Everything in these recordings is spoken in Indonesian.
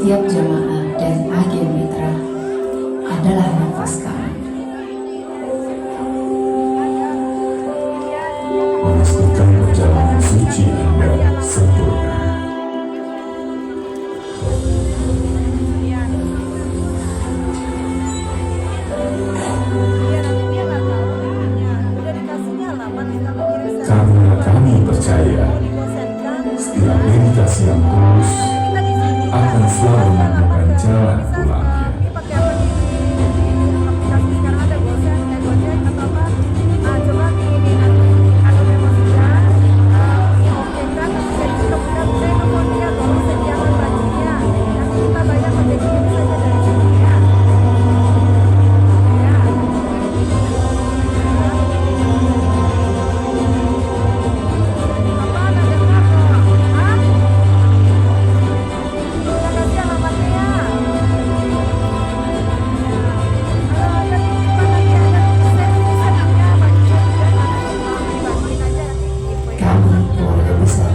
setiap jamaah dan agen mitra adalah nafas kami. Memastikan perjalanan suci Anda sempurna. Karena kami percaya setiap meditasi yang tulus akan selalu menemukan jalan pulangnya.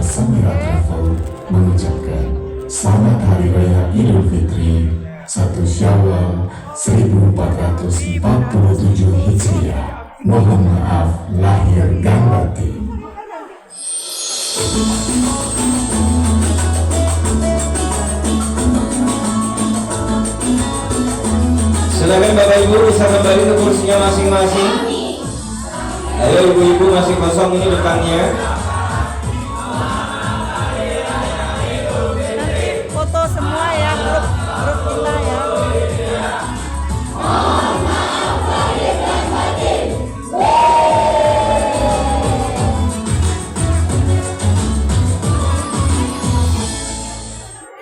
Samira Travel mengucapkan Selamat Hari Raya Idul Fitri 1 Syawal 1447 Hijriah. Mohon maaf lahir dan batin. Silakan Bapak Ibu bisa kembali ke kursinya masing-masing. Ayo ibu-ibu, masih kosong ini depannya. Foto semua ya, grup kita ya.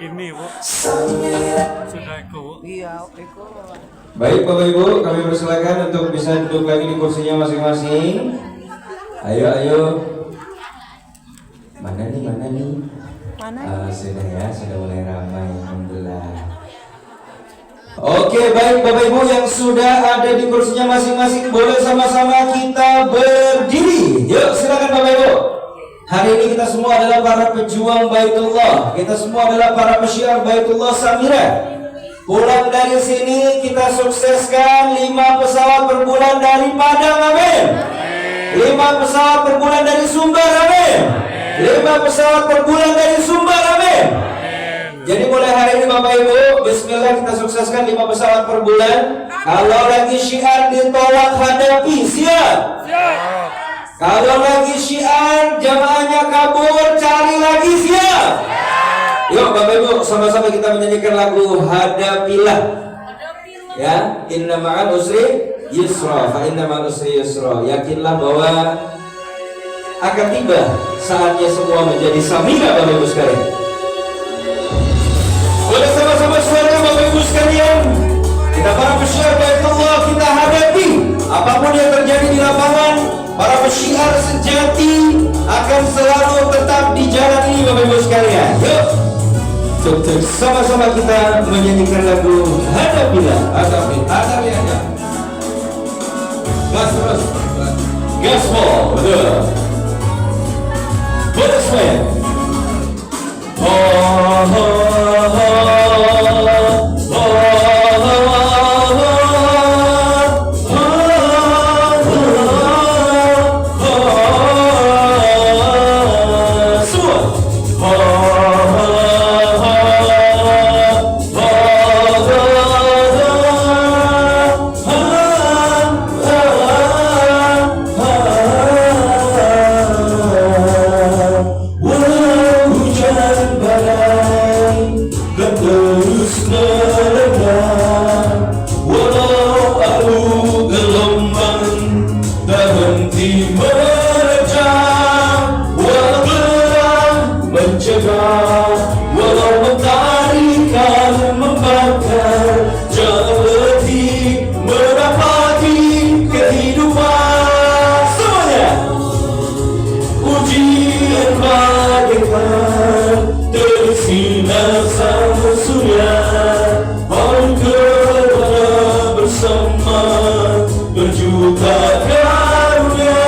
Ini Bu, sudah Eko. Iya, Eko. Baik Bapak Ibu, kami persilakan untuk bisa duduk lagi di kursinya masing-masing. Ayo. Mana nih? Mana? Sudah ya, sudah mulai ramai, alhamdulillah. Oke, baik Bapak Ibu yang sudah ada di kursinya masing-masing, boleh sama-sama kita berdiri. Yuk, silakan Bapak Ibu. Hari ini kita semua adalah para pejuang Baitullah. Kita semua adalah para pesyiar Baitullah Samira. Pulang dari sini kita sukseskan 5 pesawat per bulan dari Padang, amin. 5 pesawat per bulan dari Sumber, amin. 5 pesawat per bulan dari Sumber, amin. Jadi mulai hari ini Bapak Ibu, bismillah kita sukseskan 5 pesawat per bulan. Kalau lagi syiar ditolak hadapi, siap? Kalau lagi syiar jamaahnya kabur, cari lagi, siap? Yuk Bapak Ibu, sama-sama kita menyanyikan lagu Hadapilah. Ya, inna ma'al usri yusra, fa inna ma'al usri yusra. Yakinlah bahwa akan tiba saatnya semua menjadi Samira Bapak Ibu sekalian. Boleh sama-sama suara Bapak Ibu sekalian. Kita para pesyiar Baitullah, kita hadapi apapun yang terjadi di lapangan. Para pesyiar sejati akan selalu tetap di jalan ini Bapak Ibu sekalian. Yuk, untuk sama-sama kita menyanyikan lagu Hadapilah. Hadapi aja. Gas terus. Gaspol, betul. Boleh semuanya. Berjuta karunia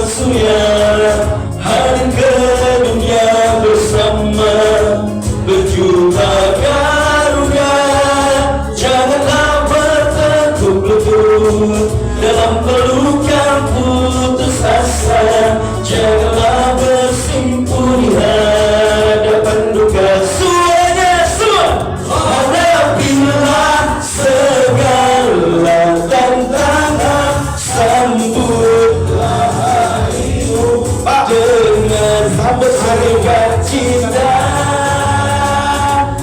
surya, hadir ke dunia bersama berjuta karunia. Janganlah bertekuk lutut dalam pelukan putus asa. Janganlah bersimpuh di hadapan duka. Semuanya semua, hadapilah segala tantangan, sambutlah harimu dengan sambut hari cinta.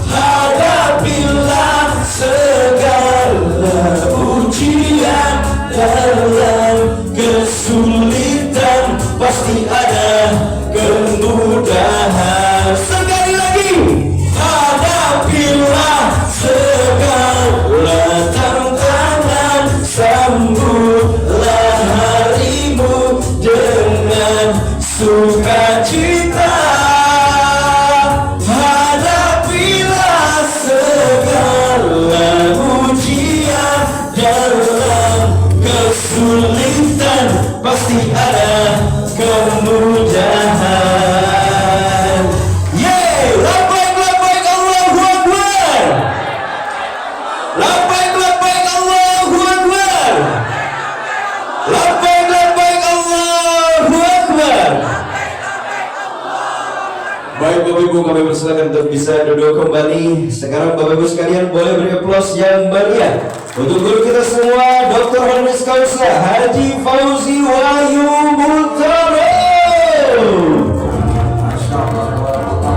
Hadapilah segala ujian, dalam kesulitan pasti ada kemudahan. Sekali lagi, hadapilah segala tantangan, sambutlah harimu dengan sukacita. Hadapilah segala ujian, dalam kesulitan pasti ada kemudahan. Yeay, labbaik labbaik Allahu Akbar. Labbaik labbaik Allahu Akbar. Labbaik labbaik Allahu Akbar. Baik Bapak Ibu, kami persilakan untuk bisa duduk kembali. Sekarang Bapak Ibu sekalian boleh beri aplaus yang meriah untuk guru kita semua, Dr. Honoris Causa Haji Fauzi Wahyu Muhtara.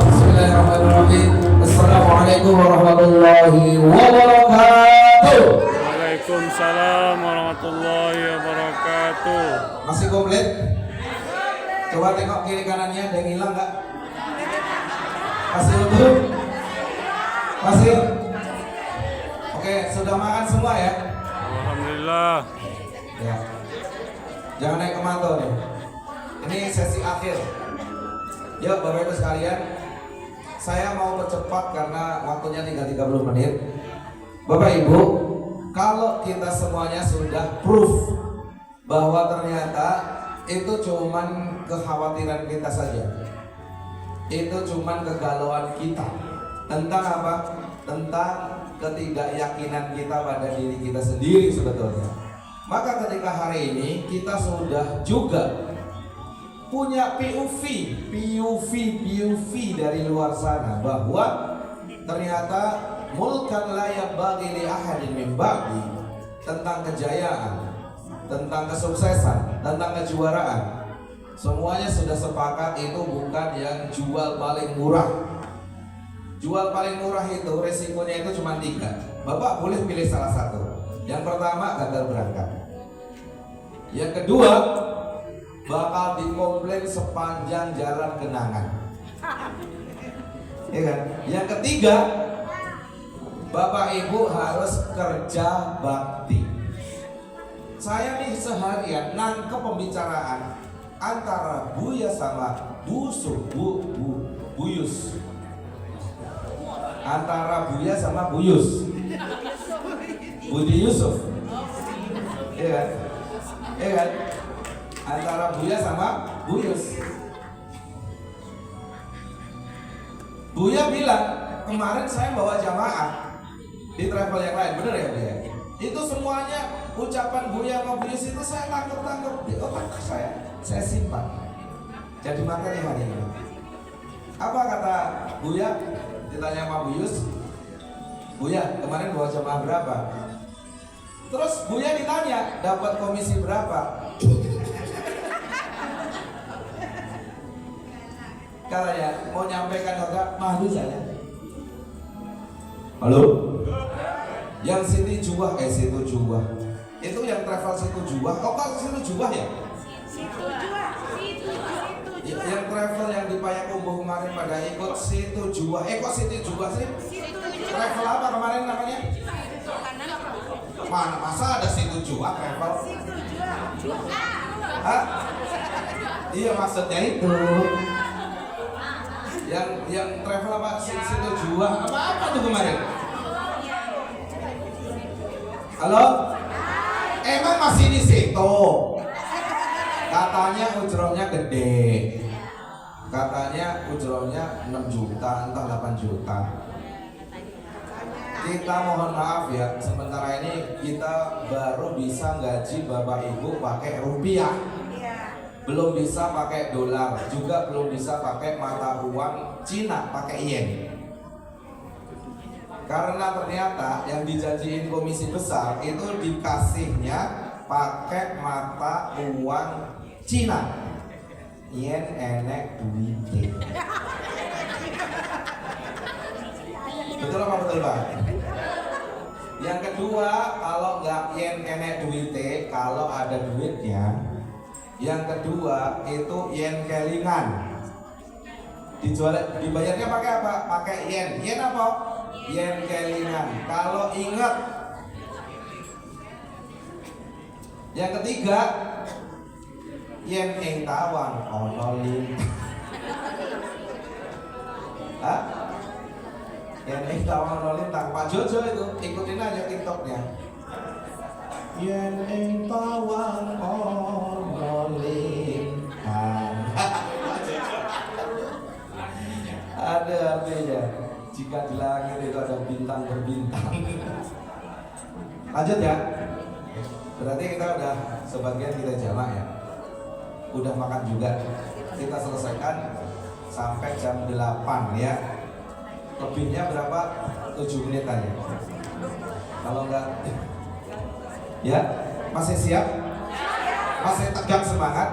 Bismillahirrahmanirrahim. Assalamualaikum warahmatullahi wabarakatuh. Waalaikumsalam warahmatullahi wabarakatuh. Masih komplit? Coba tengok kiri kanannya, ada yang hilang nggak? Masih utuh? Masih? Oke, sudah makan semua ya? Alhamdulillah. Ya. Jangan naik ke manto nih. Ini sesi akhir. Yuk Bapak Ibu sekalian, saya mau percepat karena waktunya tinggal 30 menit. Bapak Ibu, kalau kita semuanya sudah proof bahwa ternyata itu cuman kekhawatiran kita saja, itu cuman kegalauan kita tentang apa? Tentang ketidakyakinan kita pada diri kita sendiri sebetulnya. Maka ketika hari ini kita sudah juga punya POV dari luar sana bahwa ternyata mulkan la yabaghi li ahadin min ba'di, tentang kejayaan, tentang kesuksesan, tentang kejuaraan, semuanya sudah sepakat itu bukan yang jual paling murah. Jual paling murah itu resikonya itu cuma 3. Bapak boleh pilih salah satu. Yang pertama, gagal berangkat. Yang kedua, bakal dikomplain sepanjang jalan kenangan. Ya kan? Yang ketiga, Bapak Ibu harus kerja bakti. Saya nih seharian nangkep pembicaraan antara Buya sama Buyus. Antara Buya sama Buyus. Budi Yusuf. Iya kan? Iya kan? Antara Buya sama Buyus. Buya bilang, kemarin saya bawa jamaah di travel yang lain, bener ya Buya? Itu semuanya ucapan Buya sama Buyus itu saya tangkap di otak saya simpan. Jadi materi hari ini. Apa kata Buya? Ditanya sama Buyus, Buya kemarin bawa jamaah berapa? Terus Buya ditanya, dapat komisi berapa? Katanya mau nyampaikan harga malu saya. Halo? Yang Situ Juah. Itu yang travel Situ Juah. Oh kan Situ Juah ya? Yang travel yang di Payakumbuh kemarin pada ikut Situ Juah. Kok Situ Juah sih? Travel apa kemarin namanya? Mana masa ada Situ Juah travel? Hah? Iya maksudnya itu. Yang travel apa? Situ Juah. Apa tuh kemarin? Halo? Emang masih di situ? Katanya ujrohnya gede. Katanya ujrohnya 6 juta, entah 8 juta. Kita mohon maaf ya, sementara ini kita baru bisa gaji Bapak Ibu pakai rupiah. Belum bisa pakai dolar, juga belum bisa pakai mata uang Cina, pakai yen. Karena ternyata yang dijanjiin komisi besar itu dikasihnya pakai mata uang Cina. Yen enek duit. Betul apa betul Pak? Yang kedua, kalau nggak yen enek duit, kalau ada duitnya. Yang kedua itu yen kelingan. Dibayarnya pakai apa? Pakai yen. Yen apa? Yen kelingan. Kalau ingat. Yang ketiga, yen ing tawang ono lin. Hah? Yen ing tawang ono lin Pak Jojo itu, ikutin aja TikToknya. Yen ing tawang ono lintang. Ada artinya, jika di langit itu ada bintang berbintang. Lanjut ya. Berarti kita udah sebagian kita jamak ya. Udah makan juga. Kita selesaikan sampai jam 8 ya. Lebihnya berapa? 7 menit aja. Kalau enggak ya, masih siap? Masih tegak semangat?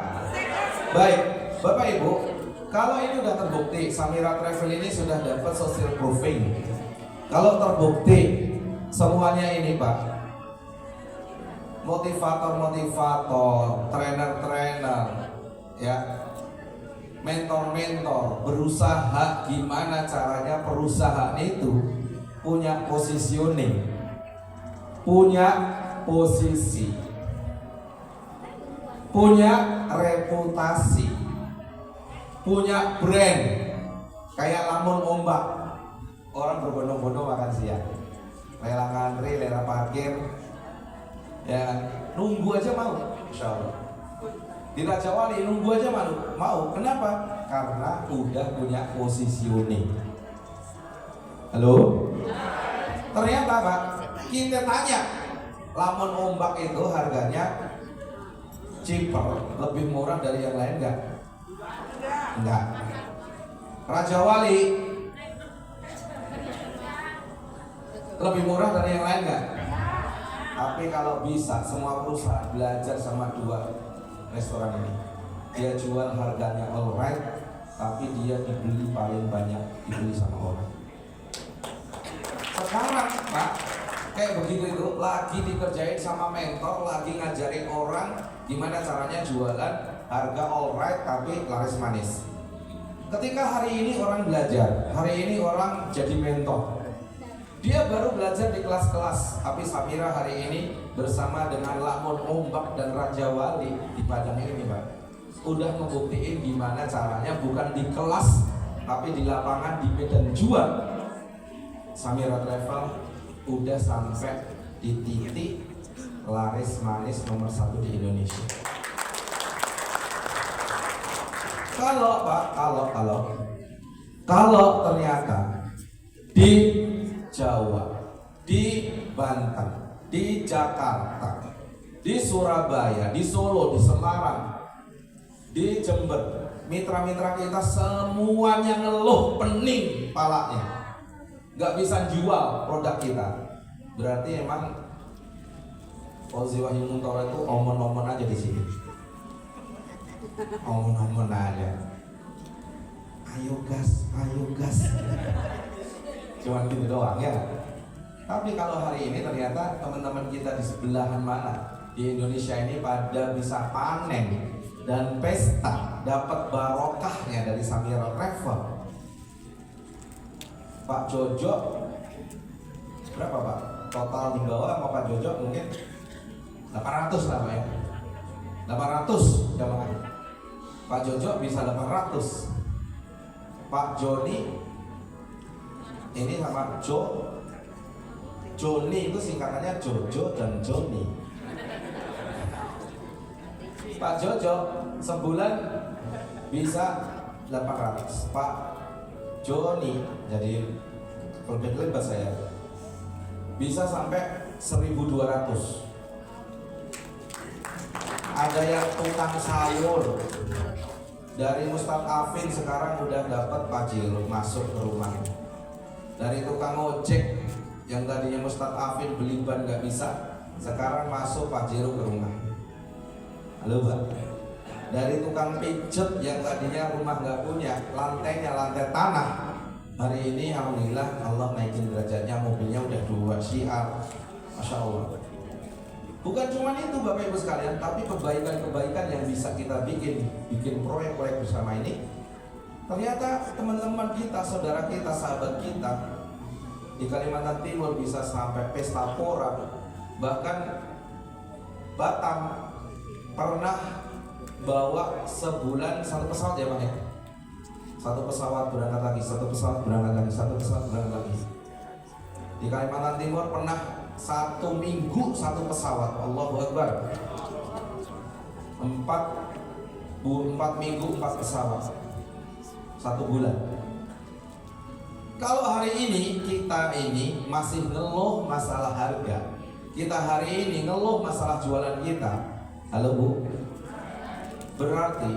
Baik, Bapak Ibu, kalau ini udah terbukti, Samira Travel ini sudah dapat social proofing. Kalau terbukti semuanya ini Pak, motivator-motivator, trainer-trainer, ya, mentor-mentor, berusaha gimana caranya perusahaan itu punya positioning, punya posisi, punya reputasi, punya brand. Kayak lamun ombak, orang berbondong-bondong makan siang, rela ngantri, rela parkir, ya nunggu aja mau, insya Allah. Di Raja Wali nunggu aja mau. Kenapa? Karena udah punya positioning. Halo? Ternyata Pak, kita tanya, lamun ombak itu harganya cheaper, lebih murah dari yang lain enggak? Enggak. Raja Wali lebih murah dari yang lain enggak? Tapi kalau bisa semua perusahaan belajar sama 2 restoran ini, dia jual harganya alright, tapi dia dibeli paling banyak, dibeli sama orang. Sekarang Pak, kayak begitu itu lagi dikerjain sama mentor, lagi ngajarin orang gimana caranya jualan harga alright tapi laris manis. Ketika hari ini orang belajar, hari ini orang jadi mentor, dia baru belajar di kelas-kelas, tapi Samira hari ini bersama dengan Lamun Ombak dan Raja Wali di Padang ini Pak, udah membuktiin gimana caranya bukan di kelas tapi di lapangan, di medan jual. Samira Travel udah sampai di titik laris manis nomor 1 di Indonesia. Kalau ternyata di Jawa, di Banten, di Jakarta, di Surabaya, di Solo, di Semarang, di Jember, mitra-mitra kita semuanya ngeluh pening palanya, nggak bisa jual produk kita. Berarti emang Fauzi Wahyu Muntoro itu omon-omon aja di sini, omon-omon aja. Ayo gas, cuman gitu doang ya. Tapi kalau hari ini ternyata teman-teman kita di sebelahan mana di Indonesia ini pada bisa panen dan pesta, dapat barokahnya dari Samira Travel. Pak Jojo berapa Pak? Total di bawah sama Pak Jojo mungkin 800 lah Pak ya. 800 jamaah. Pak Jojo bisa 800. Pak Joni ini sama Joni itu singkatannya Jojo dan Joni. Pak Jojo sebulan bisa 800. Pak Joni, jadi lebih saya bisa sampai 1.200. Ada yang tukang sayur dari Ustadz Afin sekarang udah dapat pajero masuk ke rumah. Dari tukang ojek yang tadinya Ustadz Afin beli ban nggak bisa, sekarang masuk pajero ke rumah. Halo Pak. Dari tukang pijet yang tadinya rumah nggak punya, lantainya lantai tanah, hari ini alhamdulillah Allah naikin derajatnya, mobilnya udah 2 Syiar, masya Allah. Bukan cuma itu Bapak Ibu sekalian, tapi kebaikan-kebaikan yang bisa kita bikin proyek-proyek bersama ini. Ternyata teman-teman kita, saudara kita, sahabat kita di Kalimantan Timur bisa sampai pesta pora. Bahkan Batam pernah bawa sebulan 1 pesawat ya Pak ya. 1 pesawat berangkat lagi, 1 pesawat berangkat lagi, 1 pesawat berangkat lagi. Di Kalimantan Timur pernah 1 minggu 1 pesawat. Allahu Akbar. 4 minggu 4 pesawat 1 bulan. Kalau hari ini kita ini masih ngeluh masalah harga, kita hari ini ngeluh masalah jualan kita, halo Bu, berarti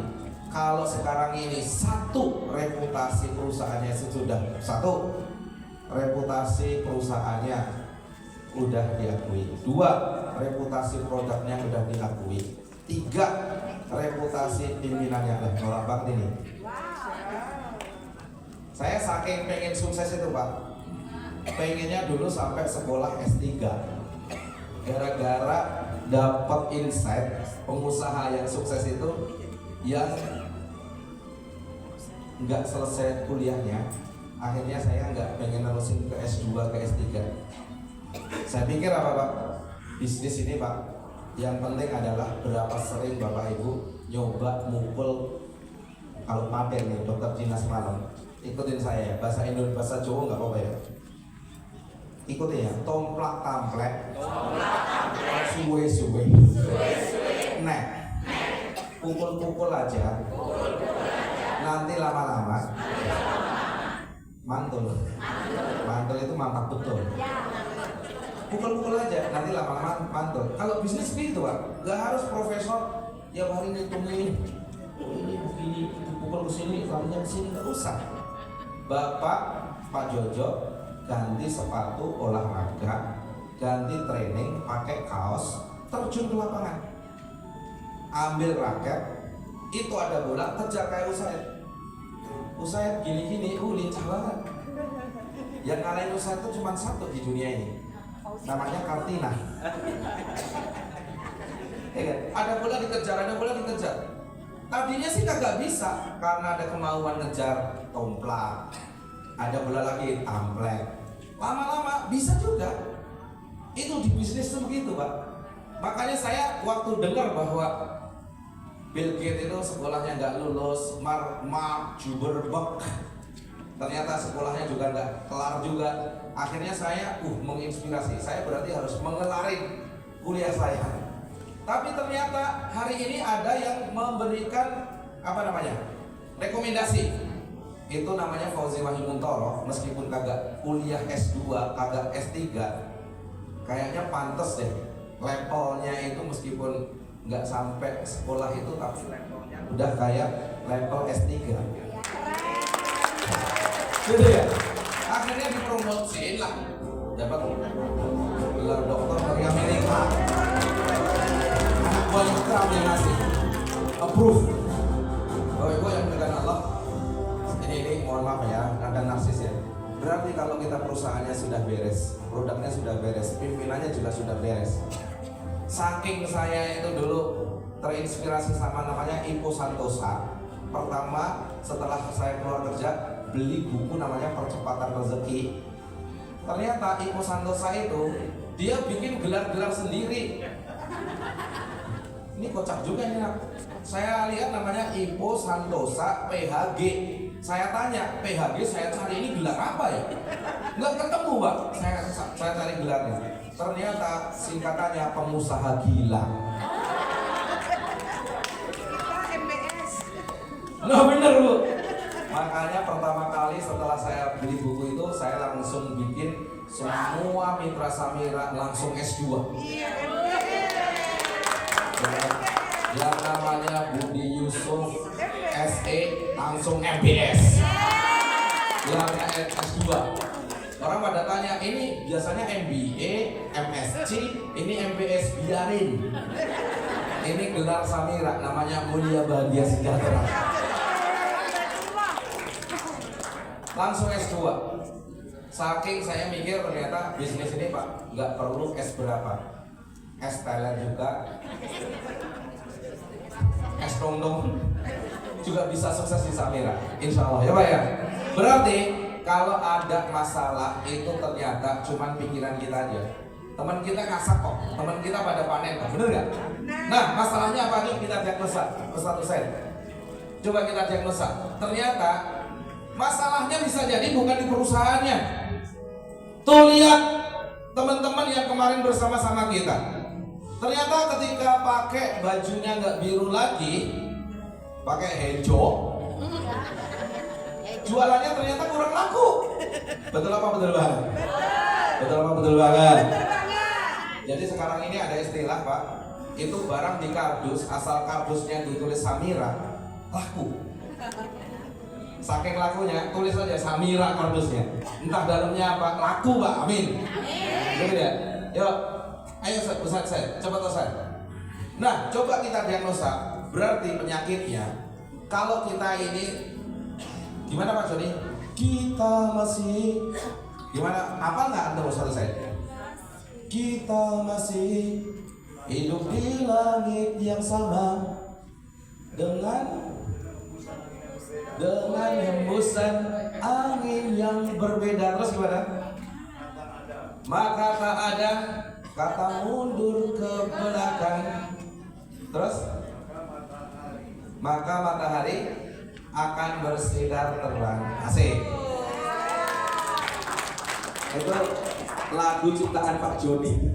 kalau sekarang ini 1 reputasi perusahaannya sudah 1 reputasi perusahaannya udah diakui, 2 reputasi produknya udah diakui, 3 reputasi pimpinannya. Orang banget ini. Saya saking pengen sukses itu Pak, pengennya dulu sampai sekolah S3. Gara-gara dapat insight pengusaha yang sukses itu yang nggak selesai kuliahnya, akhirnya saya nggak pengen nerusin ke S2 ke S3. Saya pikir apa Pak? Bisnis ini Pak, yang penting adalah berapa sering Bapak Ibu nyoba mukul. Kalau paten nih dokter dinas malam, ikutin saya ya, bahasa Indonesia, bahasa Jawa nggak apa-apa ya. Ikutin ya, tomplak tamplek, suwe-suwe, nek, pukul-pukul aja, nanti lama-lama mantul. Mantul itu mantap betul. Pukul-pukul aja, nanti lama-lama mantul. Kalau bisnis itu Pak, nggak harus profesor yang hari ngitungin, oh ini begini, pukul ke sini, lalunya ke sini, nggak usah. Bapak Pak Jojo ganti sepatu olahraga, ganti training, pakai kaos, terjun ke lapangan, ambil raket, itu ada bola, kejar kayak Usaid. Usaid gini-gini, lincah banget. Yang ngalahin Usaid itu cuma 1 di dunia ini, namanya Kartina. Ya kan? Ada bola dikejar, ada bola dikejar. Tadinya sih kagak bisa karena ada kemauan ngejar tomplak. Ada bola lagi tamplek. Lama-lama bisa juga. Itu di bisnis tuh begitu Pak. Makanya saya waktu dengar bahwa Bill Gates itu sekolahnya nggak lulus, Mark Zuckerberg ternyata sekolahnya juga nggak kelar juga. Akhirnya saya menginspirasi. Saya berarti harus mengelarin kuliah saya. Tapi ternyata hari ini ada yang memberikan rekomendasi. Itu namanya Fauzi Wahimuntoro, meskipun kagak kuliah S2, kagak S3, kayaknya pantas deh. Levelnya itu meskipun nggak sampai sekolah itu, tapi levelnya udah kayak level S3. Gitu ya. Akhirnya dipromosiin lah, dapat gelar dokter dari Amerika. Anak buahnya Trump yang ngasih approve. Bapak Ibu yang dengan Allah, ini mohon maaf ya, ada narsis ya. Berarti kalau kita perusahaannya sudah beres, produknya sudah beres, pimpinannya juga sudah beres. Saking saya itu dulu terinspirasi sama namanya Ipo Santosa. Pertama setelah saya keluar kerja, beli buku namanya Percepatan Rezeki. Ternyata Ipo Santosa itu dia bikin gelar-gelar sendiri. Ini kocak juga nih. Saya lihat namanya Ipo Santosa PHG. Saya tanya, PHG saya cari ini gelar apa ya? Nggak ketemu Pak. Saya cari gelarnya. Ternyata singkatannya pengusaha gila. Nggak bener Bu. Makanya pertama kali setelah saya beli buku itu, saya langsung bikin semua mitra Samira langsung S2. Yang namanya Budi Yusuf SE langsung MBS. Yang S2. Orang pada tanya, ini biasanya MBA, MSc, ini MBS, biarin. Ini gelar Samira, namanya Mulia Bahagia Sejahtera. Langsung S2. Saking saya mikir ternyata bisnis ini Pak nggak perlu S berapa, S teler juga, S dong juga bisa sukses di Samira, insya Allah ya Pak ya. Berarti kalau ada masalah itu ternyata cuman pikiran kita aja. Teman kita ngasak kok, teman kita pada panen kok, bener nggak? Nah masalahnya apa nih, kita diagnosa satu set. Coba kita diagnosa, ternyata masalahnya bisa jadi bukan di perusahaannya. Tuh lihat teman-teman yang kemarin bersama-sama kita. Ternyata ketika pakai bajunya nggak biru lagi, pakai hijau, jualannya ternyata kurang laku. Betul apa betul banget? Betul apa betul banget? Jadi sekarang ini ada istilah Pak, itu barang di kardus, asal kardusnya ditulis Samira, laku. Saking lakunya, tulis aja Samira kardusnya. Entah dalamnya apa, laku Pak, amin. Gitu ya. Yuk, ayo Ustaz, coba Ustaz. Nah, coba kita diagnosa. Berarti penyakitnya, kalau kita ini, gimana Pak Joni? Kita masih, gimana? Apa nggak Anda Ustaz saya? Kita masih hidup di langit yang sama dengan hembusan angin yang berbeda. Terus gimana? Maka tak ada kata mundur ke belakang. Terus maka matahari akan bersinar terang. Asik. Itu lagu ciptaan Pak Joni.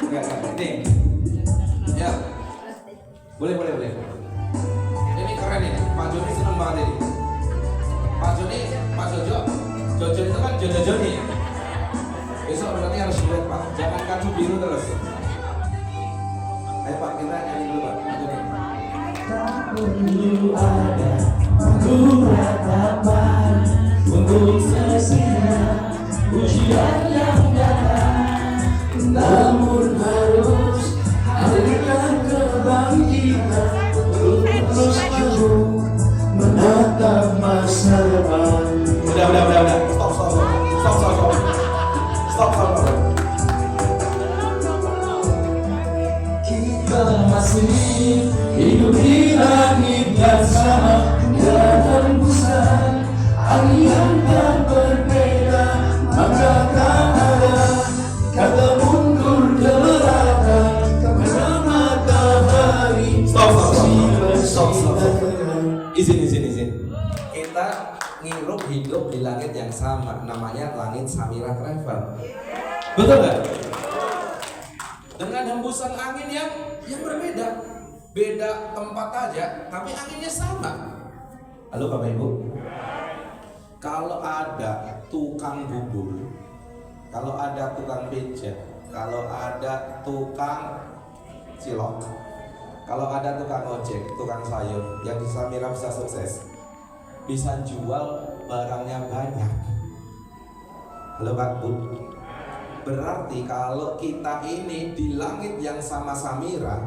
Enggak penting. Ya. Boleh. Ini keren ini, Pak Joni seneng banget ini. Pak Jojo itu kan Joni ya. Besok berarti harus duet Pak, jangan kacu biru terus. Ayo Pak, kita nyanyi dulu Pak Joni. Tak perlu ada ratapan untuk sesia ujian yang datang, namun harus hadirkan kebangkitan. Terus maju menatap masa depan. Udah. Stop. Kita masih hidup di langit yang sama, dan hembusan angin yang tak berbeda. Maka tak ada kata mundur ke belakang, karena matahari. Stop. Izin. Kita ngirup hidup di langit yang sama, namanya langit Samira Travel. Betul nggak? Dengan hembusan angin yang berbeda, beda tempat aja, tapi anginnya sama. Halo Bapak Ibu. Kalau ada tukang bubur, kalau ada tukang becak, kalau ada tukang cilok, kalau ada tukang ojek, tukang sayur yang di Samira bisa sukses, bisa jual barangnya banyak. Halo Pak Bu. Berarti kalau kita ini di langit yang sama Samira,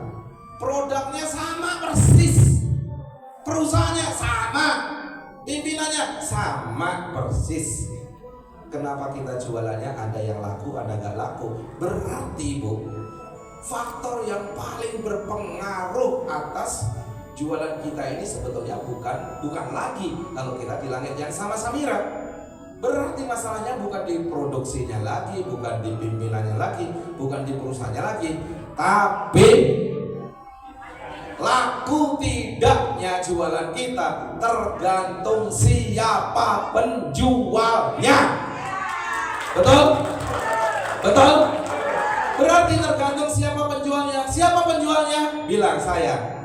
produknya sama persis, perusahaannya sama, pimpinannya sama persis. Kenapa kita jualannya ada yang laku, ada nggak laku? Berarti Bu, faktor yang paling berpengaruh atas jualan kita ini sebetulnya bukan lagi kalau kita di langit yang sama Samira. Berarti masalahnya bukan di produksinya lagi, bukan di pimpinannya lagi, bukan di perusahaannya lagi, tapi laku tidaknya jualan kita tergantung siapa penjualnya. Betul? Berarti tergantung siapa penjualnya. Siapa penjualnya? Bilang saya.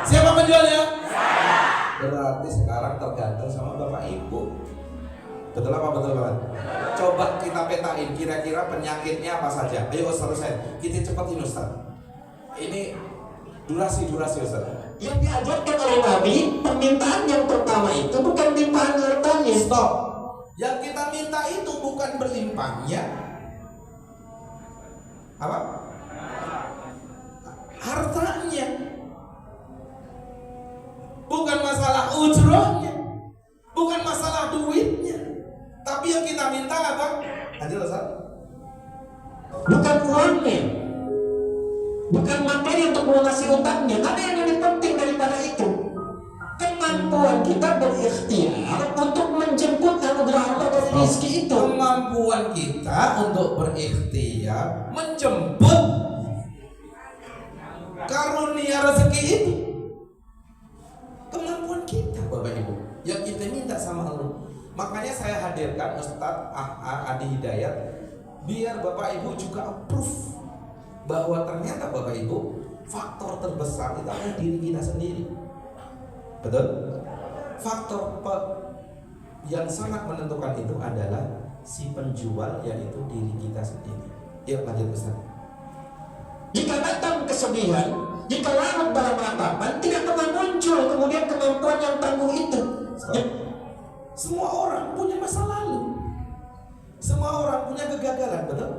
Siapa penjualnya? Saya. berarti sekarang tergantung sama Bapak Ibu. Betul apa betul banget? Coba kita petain kira-kira penyakitnya apa saja. Ayo Ustaz Hussein, kita cepetin Ustaz. Ini durasi Ustaz. Yang diajarkan oleh Nabi, permintaan yang pertama itu bukan limpahan hartanya. Stop. Yang kita minta itu bukan berlimpahnya. Apa? Hartanya. Bukan masalah ujrohnya. Bukan masalah duitnya. Tapi yang kita minta apa? Lanjut Ustaz. Bukan uangnya, bukan materi untuk melunasi utangnya. Ada yang lebih penting daripada itu. Kemampuan kita berikhtiar untuk menjemput anugerah Allah dari rezeki itu. Kemampuan kita untuk berikhtiar menjemput karunia rezeki itu. Kemampuan kita Bapak Ibu yang kita minta sama Allah. Makanya saya hadirkan Ustadz Adi Hidayat biar Bapak Ibu juga approve bahwa ternyata Bapak Ibu faktor terbesar itu adalah diri kita sendiri. Betul? Faktor yang sangat menentukan itu adalah si penjual, yaitu diri kita sendiri. Yuk lanjut Ustaz. Jika datang kesedihan, jika larut dalam ratapan, tidak pernah muncul kemudian kemampuan yang tangguh itu. Semua orang punya masa lalu. Semua orang punya kegagalan, betul?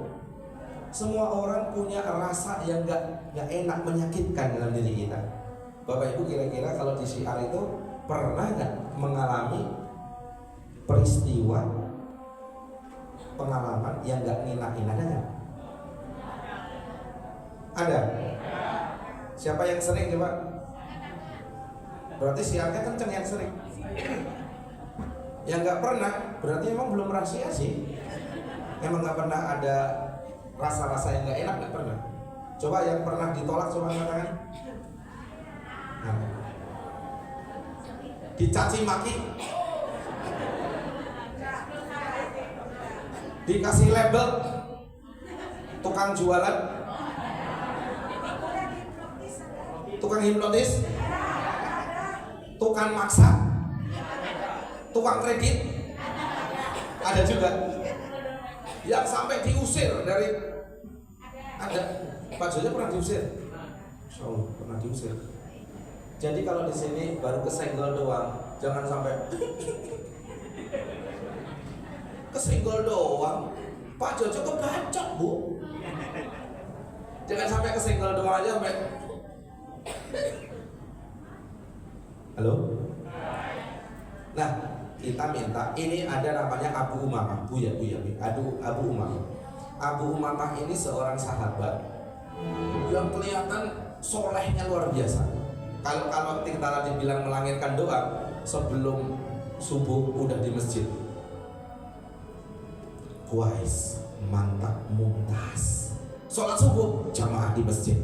Semua orang punya rasa yang gak enak, menyakitkan dalam diri kita. Bapak Ibu kira-kira kalau di syiar itu pernah gak mengalami peristiwa pengalaman yang gak ngina-ngina? Ada gak? Ada? Siapa yang sering coba? Berarti syiarnya kenceng yang sering. Yang gak pernah berarti emang belum rahasia sih. Emang gak pernah ada rasa-rasa yang gak enak, gak pernah. Coba yang pernah ditolak coba angkat tangan. Nah. Dicaci maki, dikasih label tukang jualan, tukang hipnotis, tukang maksa, tukang kredit, ada juga yang sampai diusir dari, ada. Pak Jojo pernah diusir, so, pernah diusir. Jadi kalau di sini baru kesenggol doang, jangan sampai kesenggol doang. Pak Jojo kebacok Bu, jangan sampai kesenggol doang aja sampai. Halo. Nah, kita minta, ini ada namanya Abu Umamah, Abu Umamah. Abu Umamah ini seorang sahabat yang kelihatan solehnya luar biasa. Kalau kita tadi bilang melangirkan doa sebelum subuh udah di masjid. Kuais, mantap, mumtaz. Sholat subuh jamaah di masjid.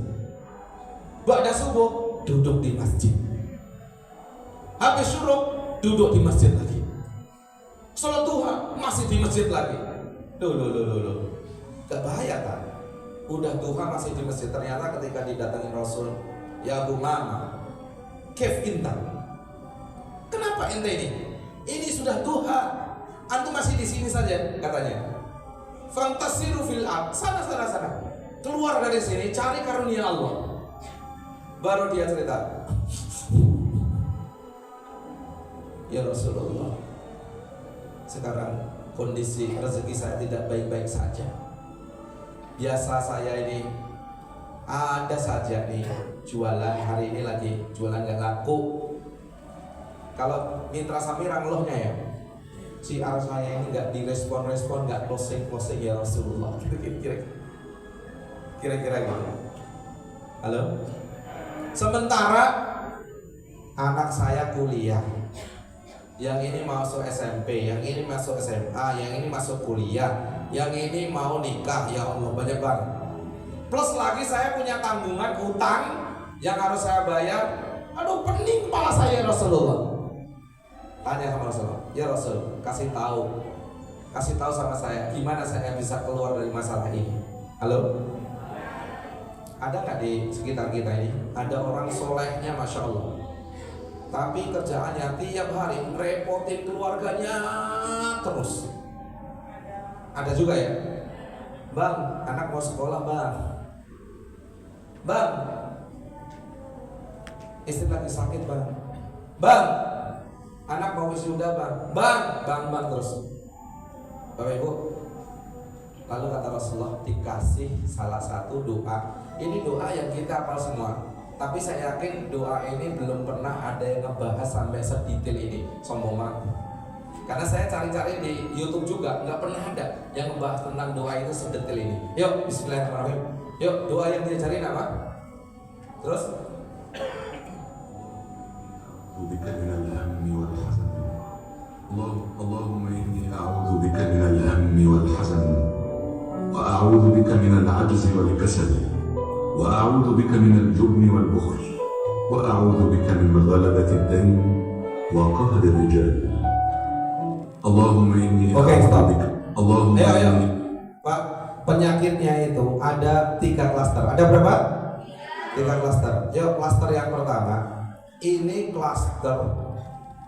Ba'da subuh duduk di masjid. Habis syuruk duduk di masjid lagi. Sholat duha masih di masjid lagi. Loh. Gak bahaya kan? Udah duha masih di masjid. Ternyata ketika didatangin Rasul, ya Abu Mama, kef intan. Kenapa ente ini? Ini sudah duha, antum masih di sini saja katanya. Fantasiru fil ard, sana. Keluar dari sini, cari karunia Allah. Baru dia cerita, ya Rasulullah, sekarang kondisi rezeki saya tidak baik-baik saja. Biasa saya ini ada saja nih jualan, hari ini lagi jualan gak laku. Kalau Mitra Samira ngeluhnya ya, siar saya ini gak direspon, gak closing ya Rasulullah. Kira-kira gitu. Halo. Sementara anak saya kuliah, yang ini masuk SMP, yang ini masuk SMA, yang ini masuk kuliah, yang ini mau nikah, ya Allah banyak banget. Plus lagi saya punya tanggungan utang yang harus saya bayar. Aduh pening kepala saya ya Rasulullah. Tanya sama Rasulullah, ya Rasul, kasih tahu sama saya gimana saya bisa keluar dari masalah ini. Halo? Ada nggak di sekitar kita ini? Ada orang solehnya, masya Allah. tapi kerjaannya tiap hari repotin keluarganya terus. Ada juga ya, bang, anak mau sekolah bang, bang, istri lagi sakit bang, bang, anak mau wisuda bang terus. Bapak Ibu, lalu kata Rasulullah dikasih salah satu doa. Ini doa yang kita hafal semua, tapi saya yakin doa ini belum pernah ada yang ngebahas sampai sedetail ini. Sombong banget. Karena saya cari-cari di YouTube juga, nggak pernah ada yang ngebahas tentang doa itu sedetail ini. Yuk, bismillahirrahmanirrahim. Yuk, doa yang dia cari apa? Terus? بك من الهم والحزن اللهم إني أعوذ بك من الهم والحزن وأعوذ بك من العجز والكسل وأعوذ بك من الجبن والبخل وأعوذ بك من غلبة الدين وقهر الرجال اللهم إني أعوذ بك اللهم إني. Pak, penyakitnya itu ada 3 klaster. Ada berapa? 3 klaster. Yuk, klaster yang pertama. Ini klaster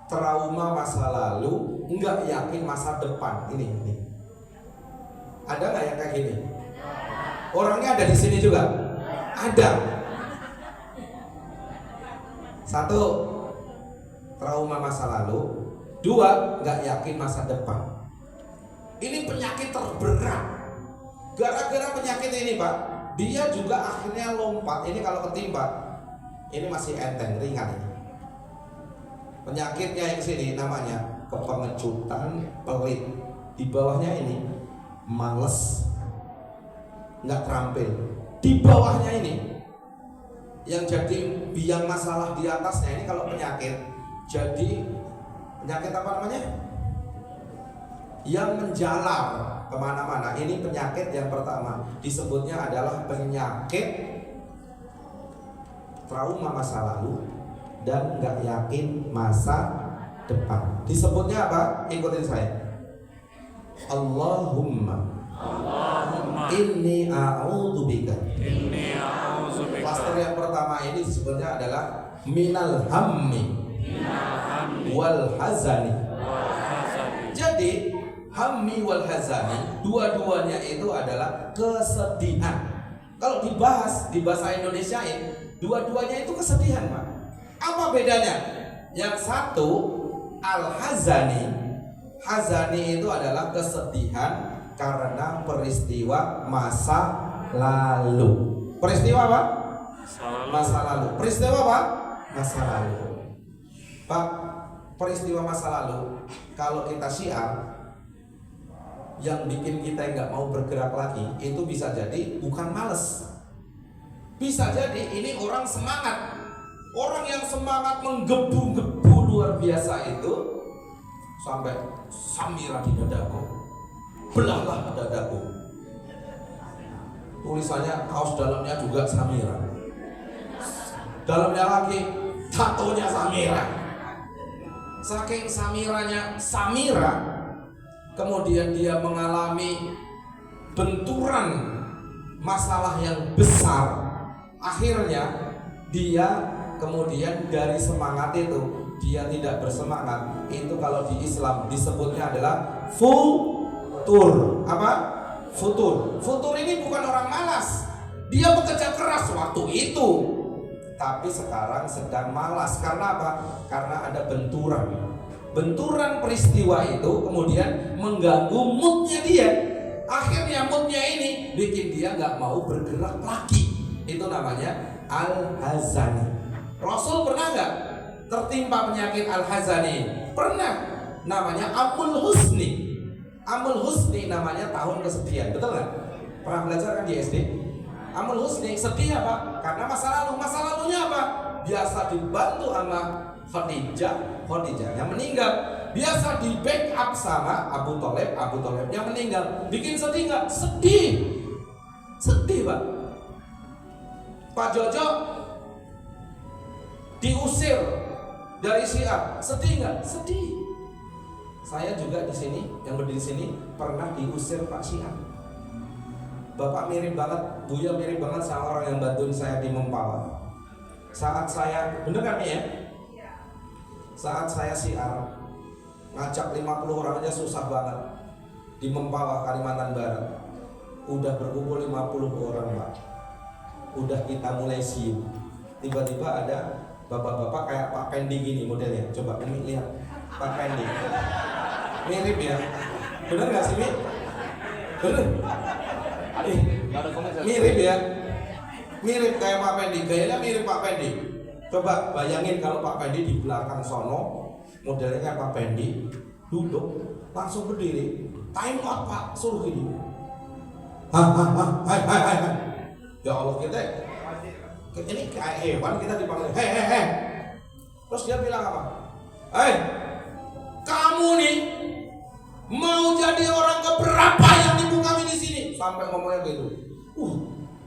trauma masa lalu, nggak yakin masa depan. Ini. Ada nggak yang kayak gini? Orangnya ada di sini juga. Ada. 1, trauma masa lalu. 2, nggak yakin masa depan. Ini penyakit terberat. Gara-gara penyakit ini, Pak, dia juga akhirnya lompat. Ini kalau ketimpa, ini masih enteng, ringan ini. Penyakitnya yang sini namanya kepengecutan, pelit. Di bawahnya ini males, nggak terampil. Di bawahnya ini yang jadi biang masalah di atasnya ini kalau penyakit, jadi penyakit apa namanya? Yang menjalar kemana-mana. Ini penyakit yang pertama, disebutnya adalah penyakit trauma masa lalu dan nggak yakin masa depan. Disebutnya apa? Ikutin saya. Allahumma inni a'udzubika. Klaster yang pertama ini disebutnya adalah minal hammi wal hazani. Jadi hammi wal hazani dua-duanya itu adalah kesedihan. Kalau dibahas di bahasa Indonesiain, dua-duanya itu kesedihan, Pak. Apa bedanya? Yang satu al-hazani. Hazani itu adalah kesedihan karena peristiwa masa lalu. Peristiwa apa? Masa lalu. Peristiwa apa? Masa lalu. Pak, peristiwa masa lalu kalau kita syiar yang bikin kita nggak mau bergerak lagi itu bisa jadi bukan males. Bisa jadi ini orang semangat. Orang yang semangat menggebu-gebu luar biasa itu sampai samira di dadaku, belahlah dadaku. Tulisannya kaos dalamnya juga samira, dalamnya lagi tatonya samira. Saking samiranya samira, kemudian dia mengalami benturan masalah yang besar. Akhirnya dia kemudian dari semangat itu dia tidak bersemangat. Itu kalau di Islam disebutnya adalah futur. Apa? Futur. Futur ini bukan orang malas. Dia bekerja keras waktu itu, tapi sekarang sedang malas. Karena apa? Karena ada benturan. Benturan peristiwa itu kemudian mengganggu moodnya dia. Akhirnya moodnya ini bikin dia nggak mau bergerak lagi. Itu namanya al-hazani. Rasul pernah nggak tertimpa penyakit al-hazani? Pernah. Namanya amul husni. Amul husni namanya tahun kesedihan. Betul nggak? Pernah belajar kan di SD? Amul husni, sedih apa? Karena masa lalu. Masa lalunya apa? Biasa dibantu sama Khadijah yang meninggal. Biasa di backup sama Abu Thalib yang meninggal. Bikin sedih nggak? Sedih, Pak. Pak Jojo diusir dari Syiah, sedih nggak? Sedih. Saya juga di sini, yang berdiri sini pernah diusir Pak Syiah. Bapak mirip banget, Buya mirip banget sama orang yang bantuin saya di Mempawah. Saat saya, bener kan nih ya? saat saya siar ngajak 50 orang aja susah banget di Mempawah, Kalimantan Barat. Udah berkumpul 50 orang Pak, udah kita mulai sium. Tiba-tiba ada bapak-bapak kayak Pak Pendi gini modelnya. Coba Umi lihat Pak Pendi, mirip ya, bener nggak sih Mi? Bener? Mirip ya, mirip kayak Pak Pendi, gayanya mirip Pak Pendi. Coba bayangin kalau Pak Pendi di belakang sono modelnya kayak Pak Pendi, duduk langsung berdiri, time out Pak, suruh gini. Hai. Ya Allah, kita ini kayak hewan, kita dipanggil hei. Terus dia bilang apa? Hei, kamu nih mau jadi orang keberapa yang nipu kami di sini? Sampai ngomongnya gitu.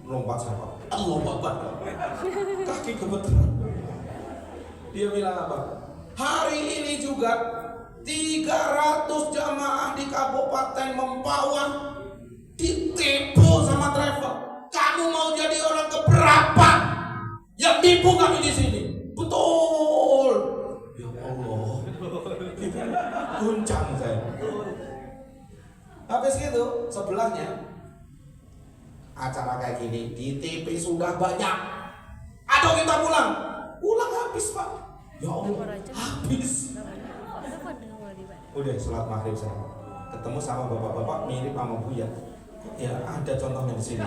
Lompat saya Pak. Allah Akbar. Kaki gemeteran. Dia bilang apa? Hari ini juga 300 jamaah di Kabupaten Mempawah ditipu sama travel. Kamu mau jadi orang keberapa yang tipu kami di sini? Betul. Ya Allah. Guncang saya. Habis gitu sebelahnya acara kayak gini di TV sudah banyak. Aduh kita pulang habis Pak. Ya Allah, habis. Udah sholat maghrib saya ketemu sama bapak-bapak mirip sama Buya. Ya ada contohnya di sini.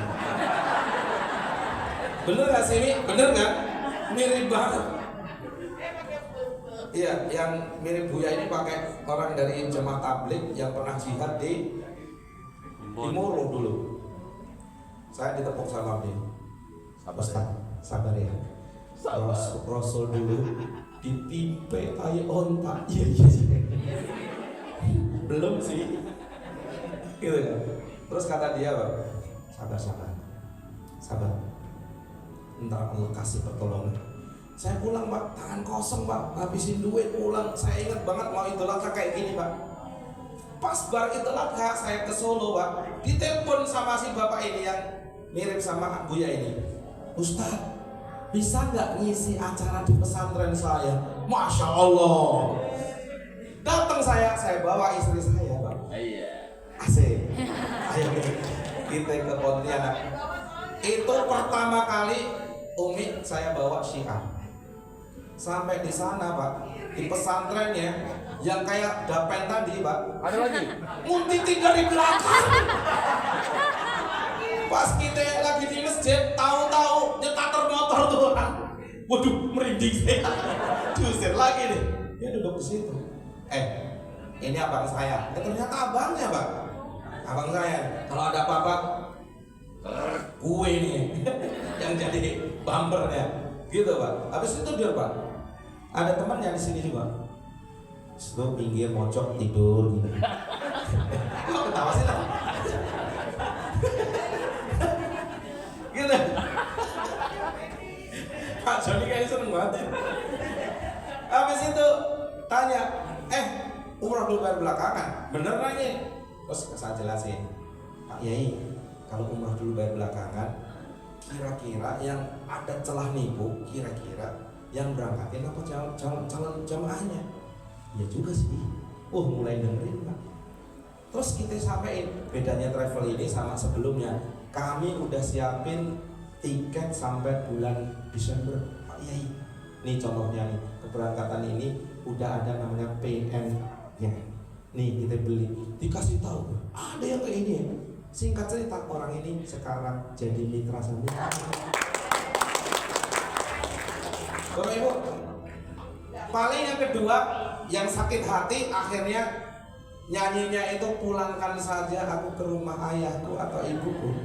Bener nggak sih ini? Bener nggak? Mirip banget. Iya, yang mirip Buya ini pakai orang dari jemaah tabligh yang pernah jihad di Moro dulu. Saya ditepuk sama dia. Ustaz, sabar ya. Rasul dulu ditimpe tai onta. Iya. Belum sih. Gitu kan. Terus kata dia, Pak, sabar. Entar Allah kasih pertolongan. Saya pulang Pak, tangan kosong Pak, ngabisin duit pulang. Saya ingat banget mau Idul Adha kayak gini Pak. Pas bar Idul Adha saya ke Solo Pak, ditelepon sama si bapak ini yang mirip sama Buya ini. Ustaz, bisa nggak ngisi acara di pesantren saya? Masya Allah. Datang saya bawa istri saya Pak. Asik. Ayo kita ke Pontianak. Itu pertama kali Umi saya bawa Syiah. Sampai di sana Pak, di pesantrennya yang kayak dapen tadi Pak. Ada lagi. Muntitin dari belakang. Pas kita lagi di masjid, tahu-tahu nyetater motor tuh orang. Waduh, merinding saya. Diusir lagi nih. Dia duduk di situ. Ini abang saya. Ternyata abangnya Pak. Abang saya. Kalau ada apa-apa, gue nih yang jadi bumpernya. Gitu Pak. Habis itu dia Pak. Ada temannya di sini juga. Terus pinggir mocok tidur gitu. Kok ketawa sih lah? Gitu. Pak Joni kayaknya seneng banget ya. Habis itu tanya, umroh dulu bayar belakangan, bener nanya? Terus saya jelasin, Pak Yai, kalau umroh dulu bayar belakangan, kira-kira yang ada celah nipu, kira-kira yang berangkatin apa calon jamaahnya? Ya juga sih. Mulai dengerin Pak. Terus kita sampein bedanya travel ini sama sebelumnya. Kami udah siapin tiket sampai bulan Desember Pak Yai. Nih contohnya nih, keberangkatan ini udah ada namanya PN ya. Nih kita beli, dikasih tahu ada yang kayak ini ya. Singkat cerita orang ini sekarang jadi mitra Sandi. Bapak Ibu, paling yang kedua yang sakit hati akhirnya nyanyinya itu pulangkan saja aku ke rumah ayahku atau ibuku.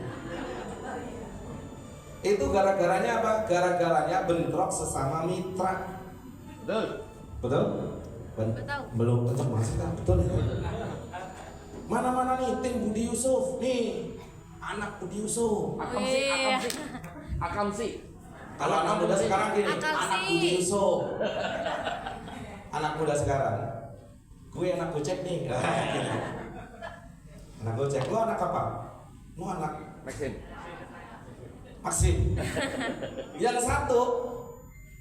Itu gara-garanya apa? Gara-garanya bentrok sesama mitra. Betul? Belum kenceng masih kan? Betul ya? Mana-mana nih tim Budi Yusuf nih, anak Budi Yusuf. Akamsi. Kalau anak muda sekarang gini, anak Budi Yusuf. Anak muda sekarang, gue anak Gojek nih. Anak Gojek, lu anak apa? Lu anak Maxim. Yang satu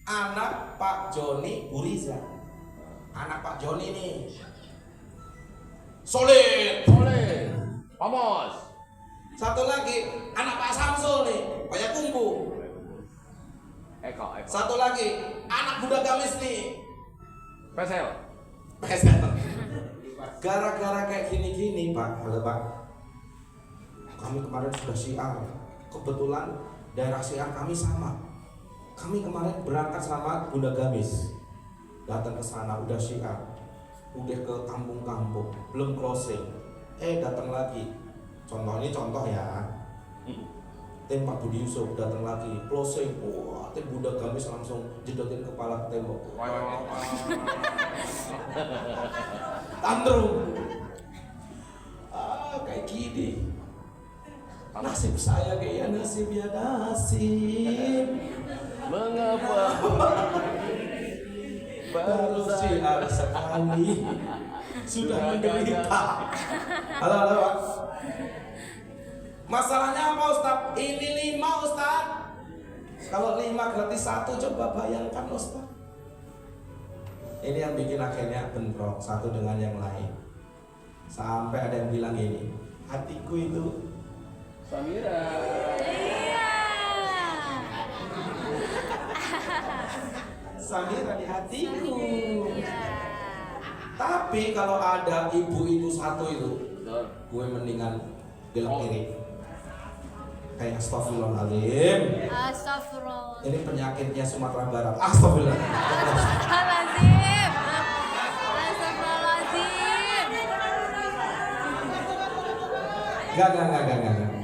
anak Pak Joni Buriza. anak Pak Joni nih. Solid. Vamos. Satu lagi, anak Pak Samsul nih, Payakumbu. Eko. Satu lagi, anak Buddha Gamis nih. Pesel. Gara-gara kayak gini-gini, Pak. Halo, Pak. Kami kemarin sudah syiar. Kebetulan daerah syiar kami sama. Kami kemarin berangkat sama Bunda Gamis. Datang ke sana udah syiar. Udah ke kampung-kampung, belum closing. Datang lagi. Contoh ini contoh ya. Tim Pak Budi Yusuf datang lagi, closing. Wah, tim Bunda Gamis langsung jedotin kepala ke tembok. Tantrum. Kayak gini. Nasib saya kayak nasib ya nasib. Mengapa? Baru syiar sekali sudah menderita. Halo Pak. Masalahnya apa Ustaz? Ini 5 Ustaz. Kalau 5 gratis 1, coba bayangkan Ustaz. Ini yang bikin akhirnya bentrok satu dengan yang lain. Sampai ada yang bilang gini, hatiku itu Samira. Samira di hatiku. Tapi kalau ada ibu itu satu itu, gue mendingan belok kiri. Kayak astagfirullahaladzim. Astagfirullah. Ini penyakitnya Sumatera Barat. Astagfirullah. Astagfirullahaladzim. Astagfirullahaladzim.